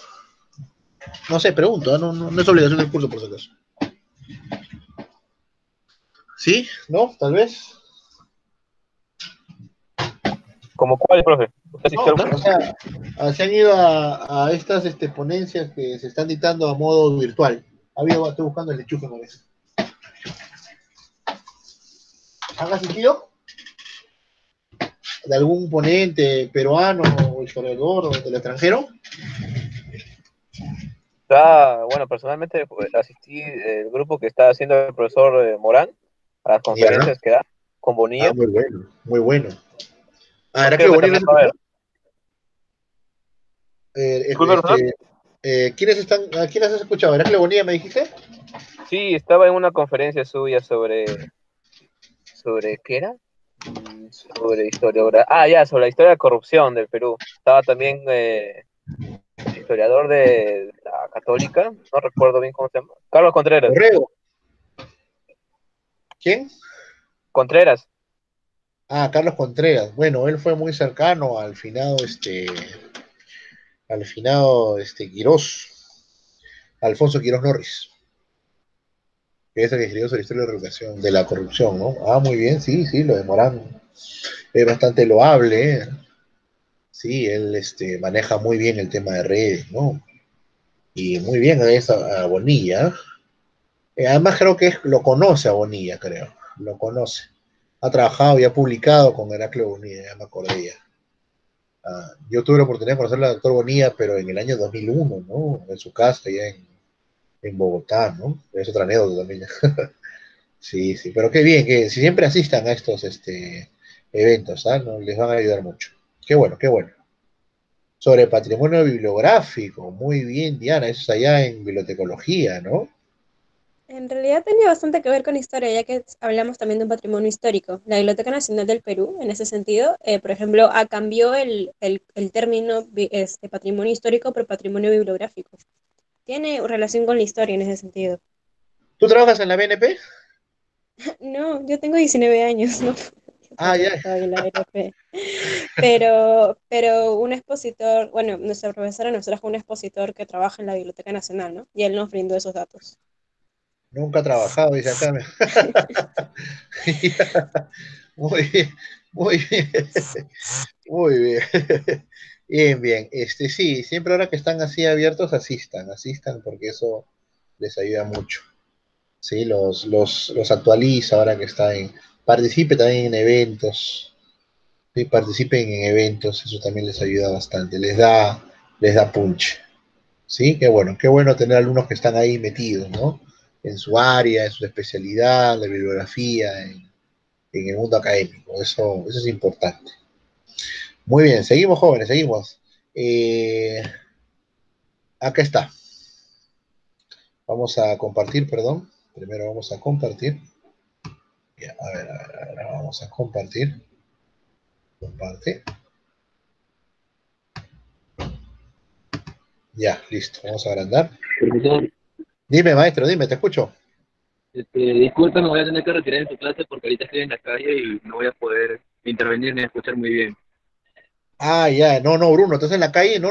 No sé, pregunto, no es obligación del curso por si acaso. ¿Sí? ¿No? ¿Tal vez? ¿Cómo cuál, profe? ¿Usted asistió No, alguna? o sea, se han ido a estas ponencias que se están dictando a modo virtual. Estoy buscando el enchufe con eso. ¿Han asistido? ¿De algún ponente peruano o historiador o del extranjero? Bueno, personalmente asistí el grupo que está haciendo el profesor Morán a las Ya. conferencias que da con Bonilla. Muy bueno, muy bueno. Creo Heraclio que Bonilla, también va a haber. Disculpe, profesor. ¿A quiénes has escuchado? ¿Heraclio Bonilla me dijiste? Sí, estaba en una conferencia suya sobre ¿qué era? Sobre sobre la historia de la corrupción del Perú. Estaba también el historiador de la Católica, no recuerdo bien cómo se llama. Carlos Contreras. Correo. ¿Quién? Contreras. Carlos Contreras. Bueno, él fue muy cercano al finado Quirós, Alfonso Quirós Norris, que es el que escribió sobre la historia de la revocación, de la corrupción, ¿no? Muy bien, sí, lo de Morán es bastante loable, ¿eh? Sí, él maneja muy bien el tema de redes, ¿no? Y muy bien a Bonilla. Además creo que lo conoce a Bonilla, creo. Lo conoce. Ha trabajado y ha publicado con Heraclio Bonilla, ya me acordé ya. Yo tuve la oportunidad de conocer al doctor Bonilla, pero en el año 2001, ¿no? En su casa, allá en Bogotá, ¿no? Es otra anécdota también. Sí, pero qué bien, que si siempre asistan a estos eventos, ¿no? Les van a ayudar mucho. Qué bueno. Sobre patrimonio bibliográfico, muy bien, Diana, eso es allá en bibliotecología, ¿no? En realidad tenía bastante que ver con historia, ya que hablamos también de un patrimonio histórico. La Biblioteca Nacional del Perú, en ese sentido, por ejemplo, cambió el término patrimonio histórico por patrimonio bibliográfico. Tiene relación con la historia en ese sentido. ¿Tú trabajas en la BNP? No, yo tengo 19 años, no puedo Ya. trabajar en la BNP. Pero un expositor, bueno, nuestra profesora nos trajo un expositor que trabaja en la Biblioteca Nacional, ¿no? Y él nos brindó esos datos. Nunca ha trabajado, dice acá. Muy bien, muy bien. Muy bien. Bien. Sí, siempre ahora que están así abiertos, asistan porque eso les ayuda mucho. Sí, los actualiza ahora que participe también en eventos. Sí, participen en eventos, eso también les ayuda bastante, les da punch. Sí, qué bueno tener alumnos que están ahí metidos, ¿no? En su área, en su especialidad, la bibliografía, en el mundo académico. Eso es importante. Muy bien, seguimos jóvenes, seguimos. Acá está. Vamos a compartir, perdón. Primero vamos a compartir. Ya, a ver, vamos a compartir. Comparte. Ya, listo. Vamos a agrandar. Profesor, Dime, maestro, dime, te escucho. disculpe, me voy a tener que retirar en su clase porque ahorita estoy en la calle y no voy a poder intervenir ni escuchar muy bien. Ya, no, Bruno, estás en la calle, no,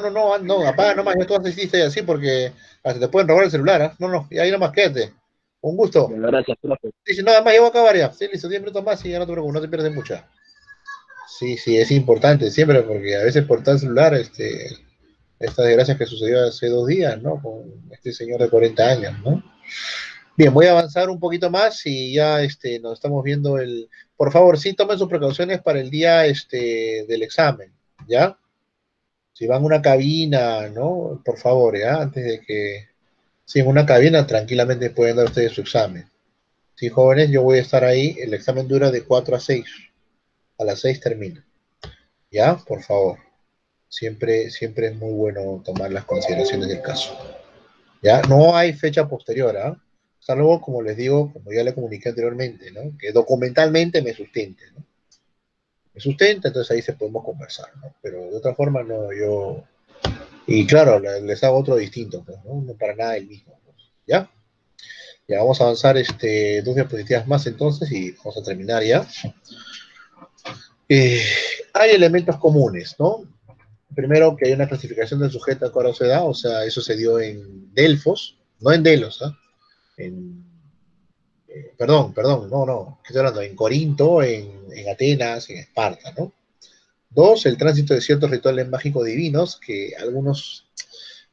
apaga nomás, ya tú asististe así porque hasta te pueden robar el celular, ¿ah? No, y ahí nomás quédate. Un gusto. Gracias, profe. Sí, no, además llevo a acabar ya. Sí, listo, 10 minutos más y ya no te preocupes, no te pierdes mucha. Sí, es importante siempre porque a veces portar el celular, esta desgracia que sucedió hace 2 días, ¿no? Con este señor de 40 años, ¿no? Bien, voy a avanzar un poquito más y ya nos estamos viendo Por favor, sí tomen sus precauciones para el día del examen, ¿ya? Si van a una cabina, ¿no? Por favor, ¿ya? Antes de que... Sí, en una cabina tranquilamente pueden dar ustedes su examen. Sí, jóvenes, yo voy a estar ahí. El examen dura de 4 a 6. A las 6 termina. ¿Ya? Por favor. Siempre es muy bueno tomar las consideraciones del caso. ¿Ya? No hay fecha posterior, ¿ah? Salvo, como les digo, como ya le comuniqué anteriormente, ¿no? Que documentalmente me sustente, ¿no? Me sustenta, entonces ahí se podemos conversar, ¿no? Pero de otra forma, no, yo... Y claro, les hago otro distinto, pues, ¿no? No para nada el mismo, pues, ¿ya? Ya vamos a avanzar dos diapositivas más entonces y vamos a terminar ya. Hay elementos comunes, ¿no? Primero, que hay una clasificación del sujeto a cuadro se da, o sea, eso se dio en Delfos, no en Delos, ¿eh? Perdón, no, ¿qué estoy hablando? En Corinto, en Atenas, en Esparta, ¿no? Dos, el tránsito de ciertos rituales mágicos divinos, que algunos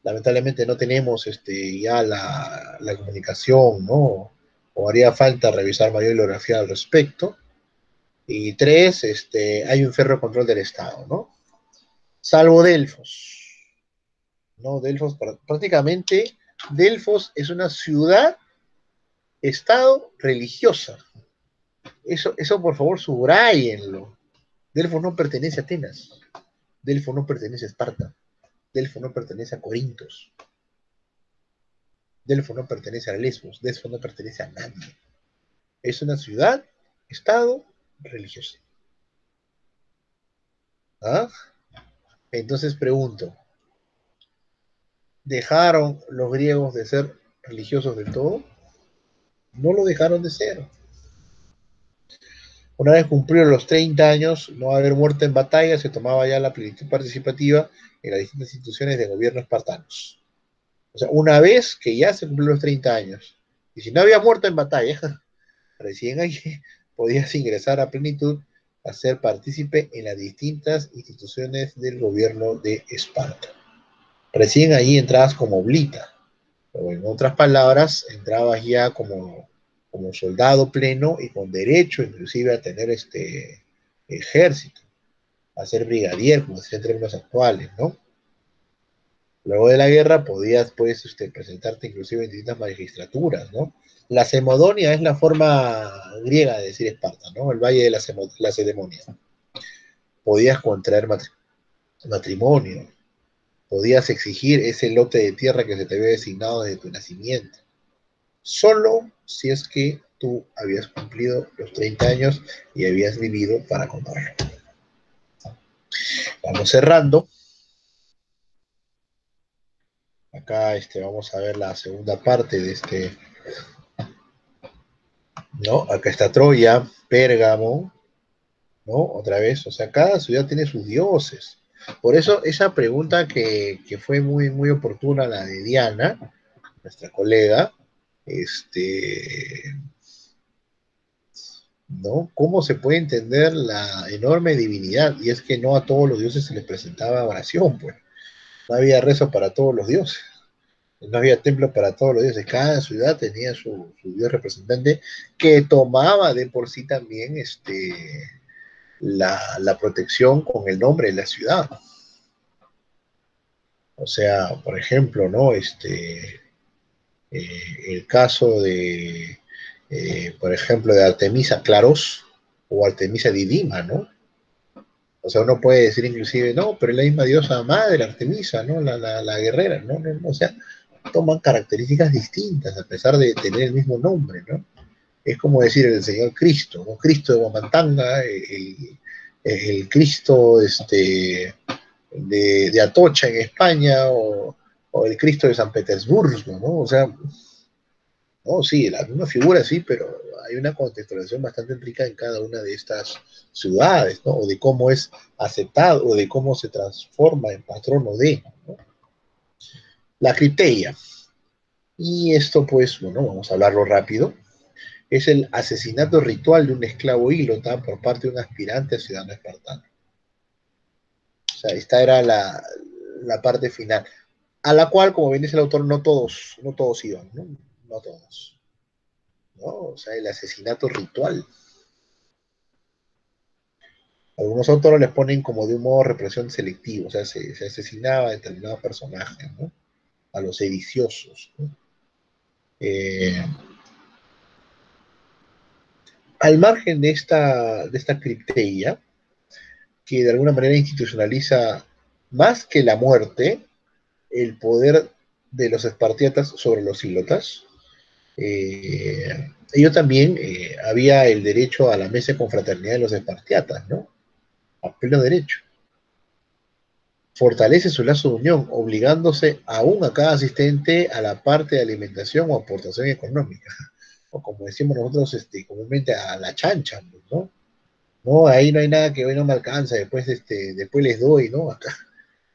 lamentablemente no tenemos ya la comunicación, ¿no? O haría falta revisar mayor bibliografía al respecto. Y tres, hay un férreo control del Estado, ¿no? Salvo Delfos, ¿no? Delfos, prácticamente, Delfos es una ciudad-estado religiosa. Eso por favor, subrayenlo. Delfos no pertenece a Atenas. Delfos no pertenece a Esparta. Delfos no pertenece a Corintos. Delfos no pertenece a Lesbos. Delfos no pertenece a nadie. Es una ciudad, estado religiosa. ¿Ah? Entonces pregunto, ¿dejaron los griegos de ser religiosos del todo? No lo dejaron de ser. Una vez cumplieron los 30 años, no haber muerto en batalla, se tomaba ya la plenitud participativa en las distintas instituciones de gobierno espartanos. O sea, una vez que ya se cumplieron los 30 años, y si no había muerto en batalla, recién ahí podías ingresar a plenitud a ser partícipe en las distintas instituciones del gobierno de Esparta. Recién ahí entrabas como oblita, o en otras palabras, entrabas ya como soldado pleno y con derecho inclusive a tener ejército, a ser brigadier, como se en términos actuales, ¿no? Luego de la guerra podías, pues, presentarte inclusive en distintas magistraturas, ¿no? La Semodonia es la forma griega de decir Esparta, ¿no? El valle de las Sedemonias. Podías contraer matrimonio, podías exigir ese lote de tierra que se te había designado desde tu nacimiento. Solo si es que tú habías cumplido los 30 años y habías vivido para contarlo. Vamos cerrando. Acá vamos a ver la segunda parte de ¿no? Acá está Troya, Pérgamo, ¿no? Otra vez, o sea, cada ciudad tiene sus dioses. Por eso esa pregunta que fue muy, muy oportuna, la de Diana, nuestra colega, ¿no? ¿Cómo se puede entender la enorme divinidad? Y es que no a todos los dioses se les presentaba oración, pues. No había rezo para todos los dioses. No había templo para todos los dioses. Cada ciudad tenía su dios representante que tomaba de por sí también la protección con el nombre de la ciudad. O sea, por ejemplo, ¿no? El caso de, por ejemplo, de Artemisa Claros o Artemisa Didima, ¿no? O sea, uno puede decir inclusive, no, pero es la misma diosa madre, Artemisa, ¿no? La guerrera, ¿no? O sea, toman características distintas a pesar de tener el mismo nombre, ¿no? Es como decir el Señor Cristo, ¿no? Cristo de Huamantanga, el Cristo de Atocha en España, o el Cristo de San Petersburgo, ¿no? O sea, no, sí, la misma figura, sí, pero hay una contextualización bastante rica en cada una de estas ciudades, ¿no? O de cómo es aceptado, o de cómo se transforma en patrono de, ¿no? La cripteia. Y esto, pues, bueno, vamos a hablarlo rápido. Es el asesinato ritual de un esclavo íglota por parte de un aspirante a ciudadano espartano. O sea, esta era la parte final, a la cual, como bien dice el autor, no todos iban, ¿no? No todos. ¿No? O sea, el asesinato ritual. Algunos autores les ponen como de un modo represión selectivo, o sea, se asesinaba a determinados personajes, ¿no? A los sediciosos, ¿no? Al margen de esta cripteia, que de alguna manera institucionaliza más que la muerte, el poder de los espartiatas sobre los ílotas. Ellos también había el derecho a la mesa de confraternidad de los espartiatas, ¿no? A pleno derecho. Fortalece su lazo de unión, obligándose aún a cada asistente a la parte de alimentación o aportación económica, o como decimos nosotros comúnmente, a la chancha, ¿no? No, ahí no hay nada que hoy no me alcanza, después les doy, ¿no?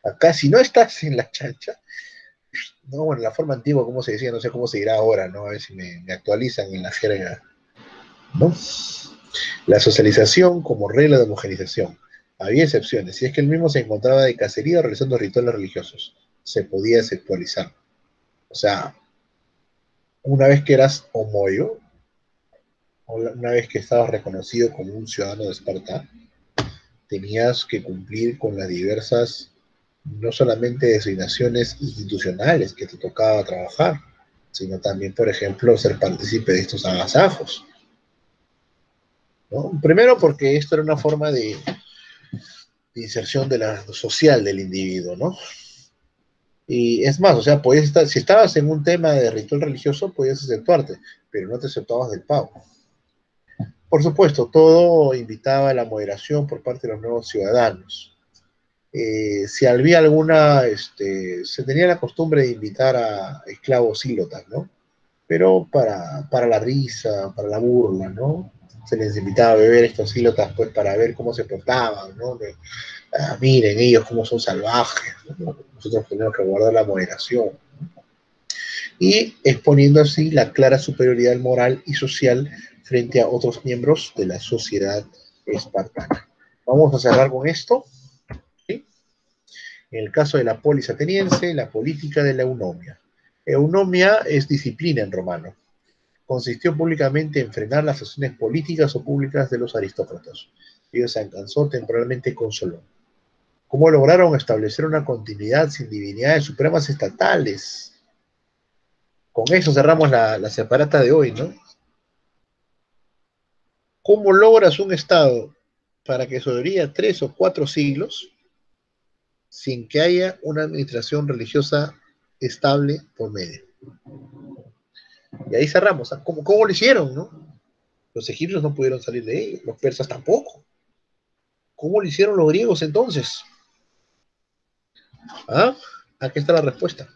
Acá si no estás en la chancha, no, bueno, la forma antigua, como se decía, no sé cómo se dirá ahora, ¿no? A ver si me actualizan en la jerga, ¿no? La socialización como regla de homogenización. Había excepciones, si es que el mismo se encontraba de cacería o realizando rituales religiosos, se podía sexualizar. O sea, una vez que eras homoyo, una vez que estabas reconocido como un ciudadano de Esparta, tenías que cumplir con las diversas, no solamente designaciones institucionales que te tocaba trabajar, sino también, por ejemplo, ser partícipe de estos agasajos, ¿no? Primero porque esto era una forma de inserción de la social del individuo, ¿no? Y es más, o sea, podías estar, si estabas en un tema de ritual religioso, podías exceptuarte, pero no te aceptabas del pago. Por supuesto, todo invitaba a la moderación por parte de los nuevos ciudadanos. Si había alguna, se tenía la costumbre de invitar a esclavos ílotas, ¿no? Pero para la risa, para la burla, ¿no? Se les invitaba a beber estos ílotas, pues, para ver cómo se portaban, ¿no? Miren ellos cómo son salvajes, ¿no? Nosotros tenemos que guardar la moderación. Y exponiendo así la clara superioridad moral y social frente a otros miembros de la sociedad espartana. Vamos a cerrar con esto. ¿Sí? En el caso de la polis ateniense, la política de la eunomia. Eunomia es disciplina en romano. Consistió públicamente en frenar las acciones políticas o públicas de los aristócratas. Ellos se alcanzó temporalmente con Solón. ¿Cómo lograron establecer una continuidad sin divinidades supremas estatales? Con eso cerramos la separata de hoy, ¿no? ¿Cómo logras un Estado para que sobreviva 3 o 4 siglos sin que haya una administración religiosa estable por medio? Y ahí cerramos. ¿Cómo lo hicieron, no? Los egipcios no pudieron salir de ellos, los persas tampoco. ¿Cómo lo hicieron los griegos entonces? ¿Ah? Aquí está la respuesta.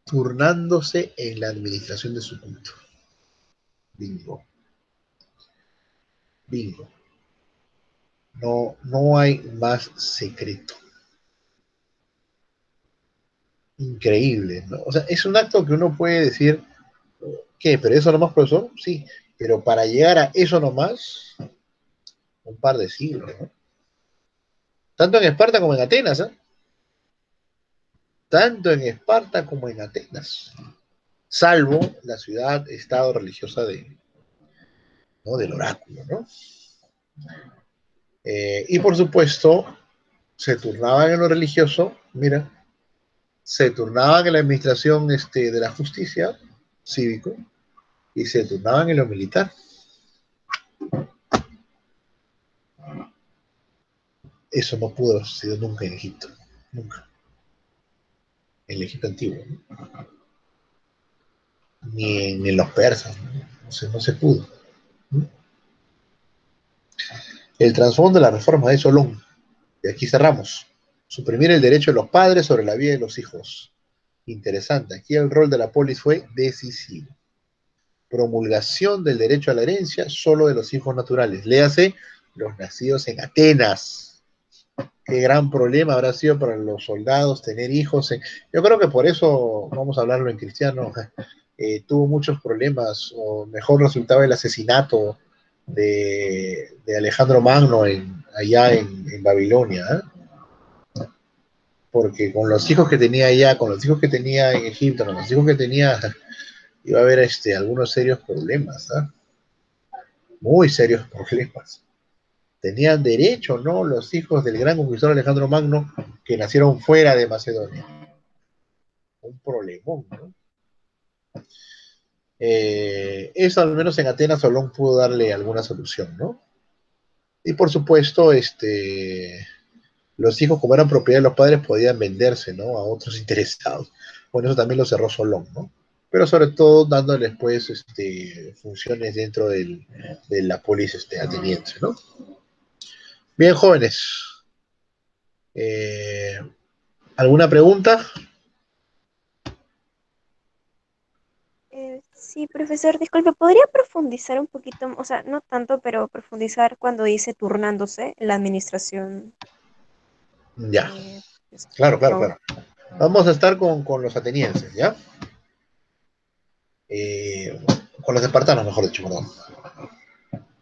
Turnándose en la administración de su culto. Bingo. Bingo. No hay más secreto. Increíble, ¿no? O sea, es un acto que uno puede decir, ¿qué? ¿Pero eso nomás, profesor? Sí, pero para llegar a eso nomás, un par de siglos, ¿no? Tanto en Esparta como en Atenas, ¿eh? Tanto en Esparta como en Atenas, salvo la ciudad-estado religiosa ¿no? Del oráculo, ¿no? Y por supuesto, se turnaban en lo religioso, mira, se turnaban en la administración de la justicia cívico y se turnaban en lo militar. Eso no pudo haber sucedido nunca en Egipto, nunca, en el Egipto antiguo, ¿no? Ni en los persas, ¿no? No se pudo, ¿no? El trasfondo de la reforma de Solón, y aquí cerramos, suprimir el derecho de los padres sobre la vida de los hijos. Interesante, aquí el rol de la polis fue decisivo. Promulgación del derecho a la herencia solo de los hijos naturales, léase los nacidos en Atenas. Qué gran problema habrá sido para los soldados tener hijos. Yo creo que por eso, vamos a hablarlo en cristiano, tuvo muchos problemas, o mejor resultaba el asesinato de Alejandro Magno allá en Babilonia, ¿eh? Porque con los hijos que tenía allá, con los hijos que tenía en Egipto, con los hijos que tenía, iba a haber algunos serios problemas, ¿eh? Muy serios problemas. Tenían derecho, ¿no? Los hijos del gran conquistador Alejandro Magno que nacieron fuera de Macedonia. Un problemón, ¿no? Eso al menos en Atenas Solón pudo darle alguna solución, ¿no? Y por supuesto, los hijos, como eran propiedad de los padres, podían venderse, ¿no? A otros interesados. Bueno, eso también lo cerró Solón, ¿no? Pero sobre todo dándoles, pues, funciones dentro de la polis ateniense, ¿no? Bien, jóvenes. Eh, ¿Alguna pregunta? Sí, profesor, disculpe, ¿podría profundizar un poquito, o sea, no tanto, pero profundizar cuando dice turnándose en la administración? Ya, Eh, claro, por claro, favor. claro. Vamos a estar con los atenienses, ¿ya? Con los espartanos, mejor dicho, perdón.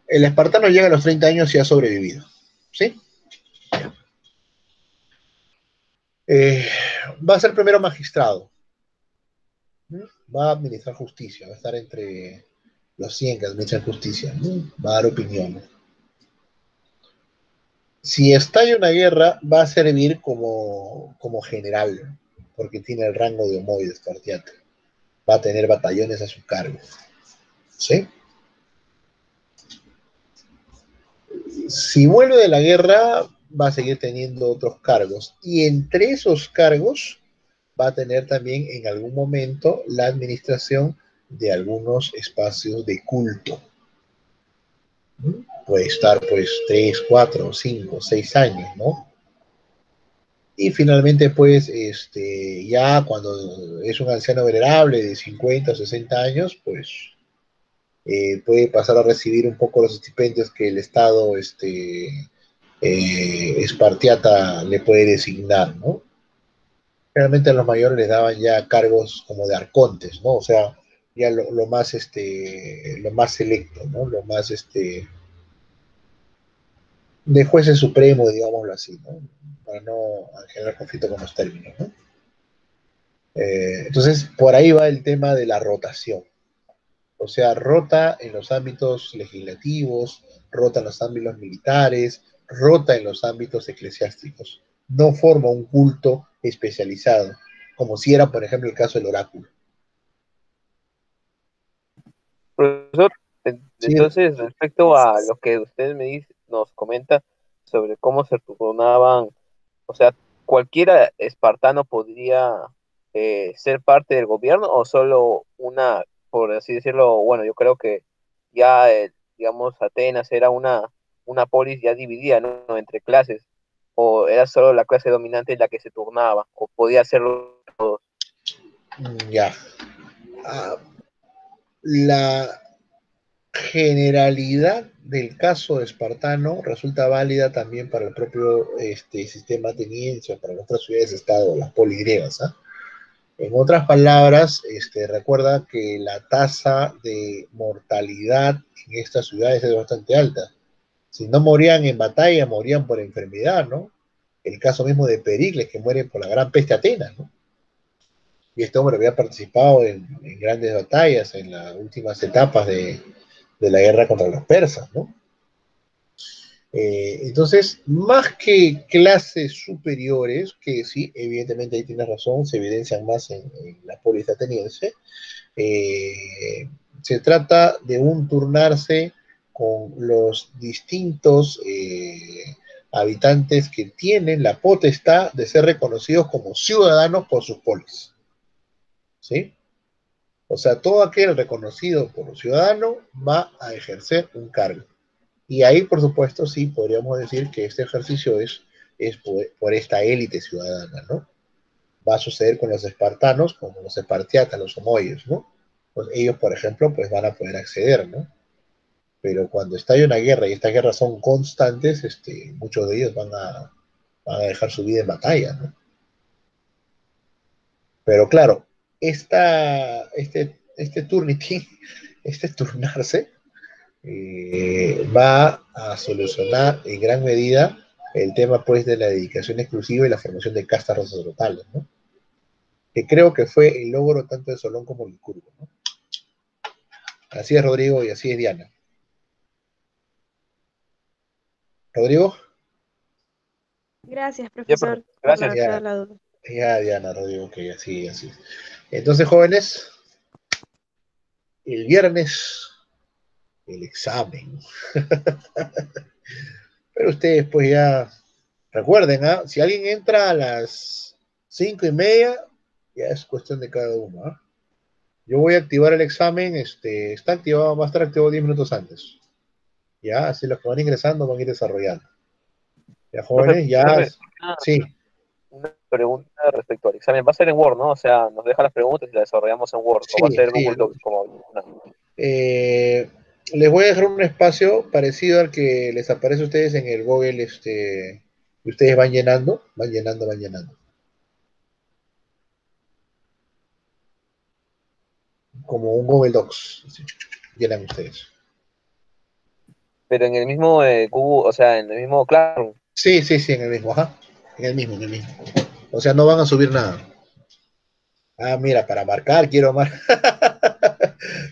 El espartano llega a los 30 años y ha sobrevivido, ¿sí? Eh, Va a ser primero magistrado, ¿no? Va a administrar justicia, va a estar entre los 100 que administran justicia, ¿no? Va a dar opinión. Si estalla una guerra, va a servir como general, porque tiene el rango de homoides Espartiate. Va a tener batallones a su cargo, ¿sí? Si vuelve de la guerra, va a seguir teniendo otros cargos, y entre esos cargos va a tener también en algún momento la administración de algunos espacios de culto. Puede estar pues 3, 4, 5, 6 años, ¿no? Y finalmente pues ya cuando es un anciano venerable de 50 o 60 años, pues puede pasar a recibir un poco los estipendios que el Estado espartiata le puede designar, ¿no? Realmente a los mayores les daban ya cargos como de arcontes, ¿no? O sea, ya lo más selecto, ¿no? Lo más de jueces supremos, digámoslo así, ¿no? Para no generar conflicto con los términos, ¿no? Entonces, por ahí va el tema de la rotación. O sea, rota en los ámbitos legislativos, rota en los ámbitos militares, rota en los ámbitos eclesiásticos. No forma un culto especializado, como si era, por ejemplo, el caso del oráculo. Profesor, Sí, entonces, respecto a lo que usted me dice, nos comenta sobre cómo se turnaban, o sea, ¿cualquiera espartano podría ser parte del gobierno o solo una, por así decirlo? Bueno, yo creo que ya, digamos, Atenas era una polis ya dividida, ¿no? Entre clases, o era solo la clase dominante la que se turnaba, o podía hacerlo todos. ya. Ah, la generalidad del caso espartano resulta válida también para el propio sistema ateniense, para nuestras ciudades-estado, las poligriegas, ¿ah? En otras palabras, recuerda que la tasa de mortalidad en estas ciudades es bastante alta. Si no morían en batalla, morían por enfermedad, ¿no? El caso mismo de Pericles, que muere por la gran peste Atenas, ¿no? Y este hombre había participado en grandes batallas en las últimas etapas de la guerra contra los persas, ¿no? Entonces, más que clases superiores, que sí, evidentemente ahí tienes razón, se evidencian más en la polis ateniense, se trata de un turnarse con los distintos habitantes que tienen la potestad de ser reconocidos como ciudadanos por sus polis, ¿sí? O sea, todo aquel reconocido por un ciudadano va a ejercer un cargo. Y ahí, por supuesto, sí podríamos decir que este ejercicio es por esta élite ciudadana, ¿no? Va a suceder con los espartanos, con los espartiatas, los homoios, ¿no? Pues ellos, por ejemplo, pues van a poder acceder, ¿no? Pero cuando estalla una guerra y estas guerras son constantes, muchos de ellos van a dejar su vida en batalla, ¿no? Pero claro, este turniting, este turnarse, va a solucionar en gran medida el tema pues de la dedicación exclusiva y la formación de castas sacerdotales, ¿no? Que creo que fue el logro tanto de Solón como de Licurgo, ¿no? Así es Rodrigo y así es Diana. ¿Rodrigo? Gracias, Ya, profesor, por gracias. aclarar Ya, la duda. ya Diana, Rodrigo, que así, así. Entonces, jóvenes, el viernes, el examen. Pero ustedes pues ya recuerden, ¿ah? Si alguien entra a las 5:30, ya es cuestión de cada uno, ¿ah? Yo voy a activar el examen, está activado, va a estar activado 10 minutos antes. Ya, así los que van ingresando van a ir desarrollando. Ya, jóvenes, ya, Profe, sí. una pregunta respecto al examen. Va a ser en Word, ¿no? O sea, nos deja las preguntas y las desarrollamos en Word. O va a Sí, ser sí. Google Docs como Les voy a dejar un espacio parecido al que les aparece a ustedes en el Google, y ustedes van llenando, van llenando, van llenando. Como un Google Docs. Llenan ustedes. Pero en el mismo Google, o sea, en el mismo Classroom. Sí, sí, sí, en el mismo, ajá. En el mismo, en el mismo. O sea, no van a subir nada. Ah, mira, para marcar, quiero marcar.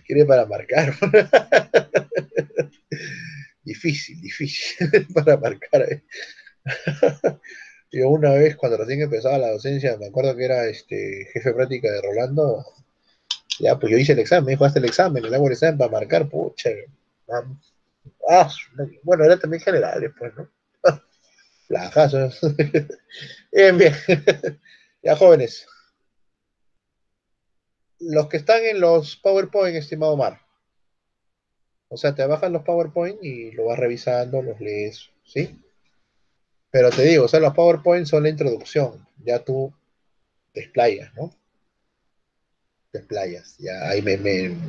Quiere para marcar. Difícil, difícil para marcar. Yo una vez, cuando recién empezaba la docencia, me acuerdo que era jefe de práctica de Rolando. Ya, pues yo hice el examen, me dijo, hazte el examen, le hago el examen para marcar, pucha. Bueno, era también general después, ¿no? Plajazo. Bien, bien. Ya, jóvenes. Los que están en los PowerPoint, estimado Omar. O sea, te bajan los PowerPoint y lo vas revisando, los lees, ¿sí? Pero te digo, o sea, los PowerPoint son la introducción. Ya tú te explayas, ¿no? Te explayas. Ya ahí me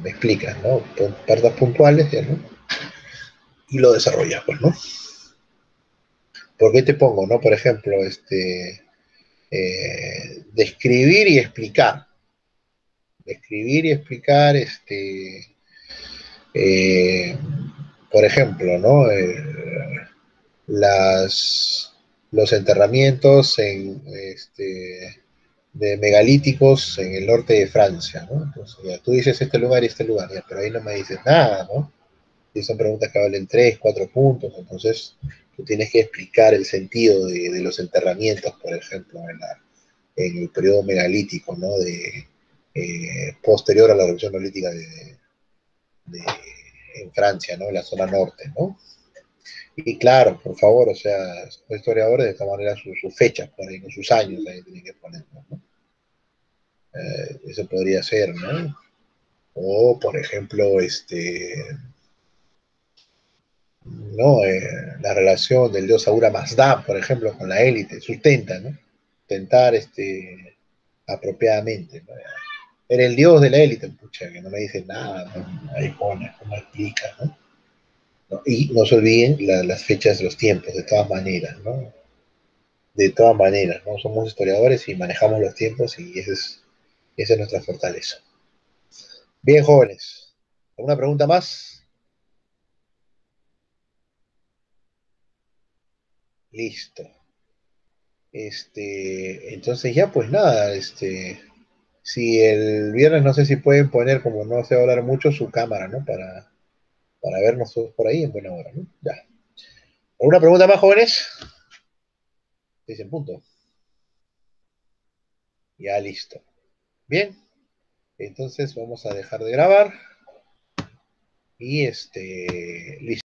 explicas, ¿no? Partes puntuales, ya, ¿no? Y lo desarrollas, pues, ¿no? ¿Por qué te pongo, no? Por ejemplo, describir y explicar. Describir y explicar, eh, por ejemplo, ¿no? Las, los enterramientos de megalíticos en el norte de Francia, ¿no? Entonces, ya, tú dices este lugar y este lugar, ya, pero ahí no me dices nada, ¿no? Y son preguntas que valen 3, 4 puntos, entonces tú tienes que explicar el sentido de los enterramientos, por ejemplo, en el periodo megalítico, ¿no? Posterior a la erupción neolítica de, en Francia, ¿no? En la zona norte, ¿no? Y claro, por favor, o sea, los historiadores de esta manera sus fechas, por ahí, ¿no? Sus años, ahí tienen que poner, ¿no? Eso podría ser, ¿no? O, por ejemplo, ¿no? La relación del dios Ahura Mazda, por ejemplo, con la élite, sustenta, ¿no? Tentar, apropiadamente, ¿no? Era el dios de la élite, pucha, que no me dice nada, ¿no? Ahí pone, cómo explica, ¿no? ¿No? Y no se olviden las fechas, los tiempos, de todas maneras, ¿no? De todas maneras, ¿no? Somos historiadores y manejamos los tiempos y esa es nuestra fortaleza. Bien, jóvenes. ¿Alguna pregunta más? Listo. Entonces ya, pues nada, si el viernes no sé si pueden poner, como no se va a hablar mucho, su cámara, ¿no? Para vernos todos por ahí en buena hora, ¿no? Ya. ¿Alguna pregunta más, jóvenes? Dicen punto. Ya, listo. Bien, entonces vamos a dejar de grabar y listo.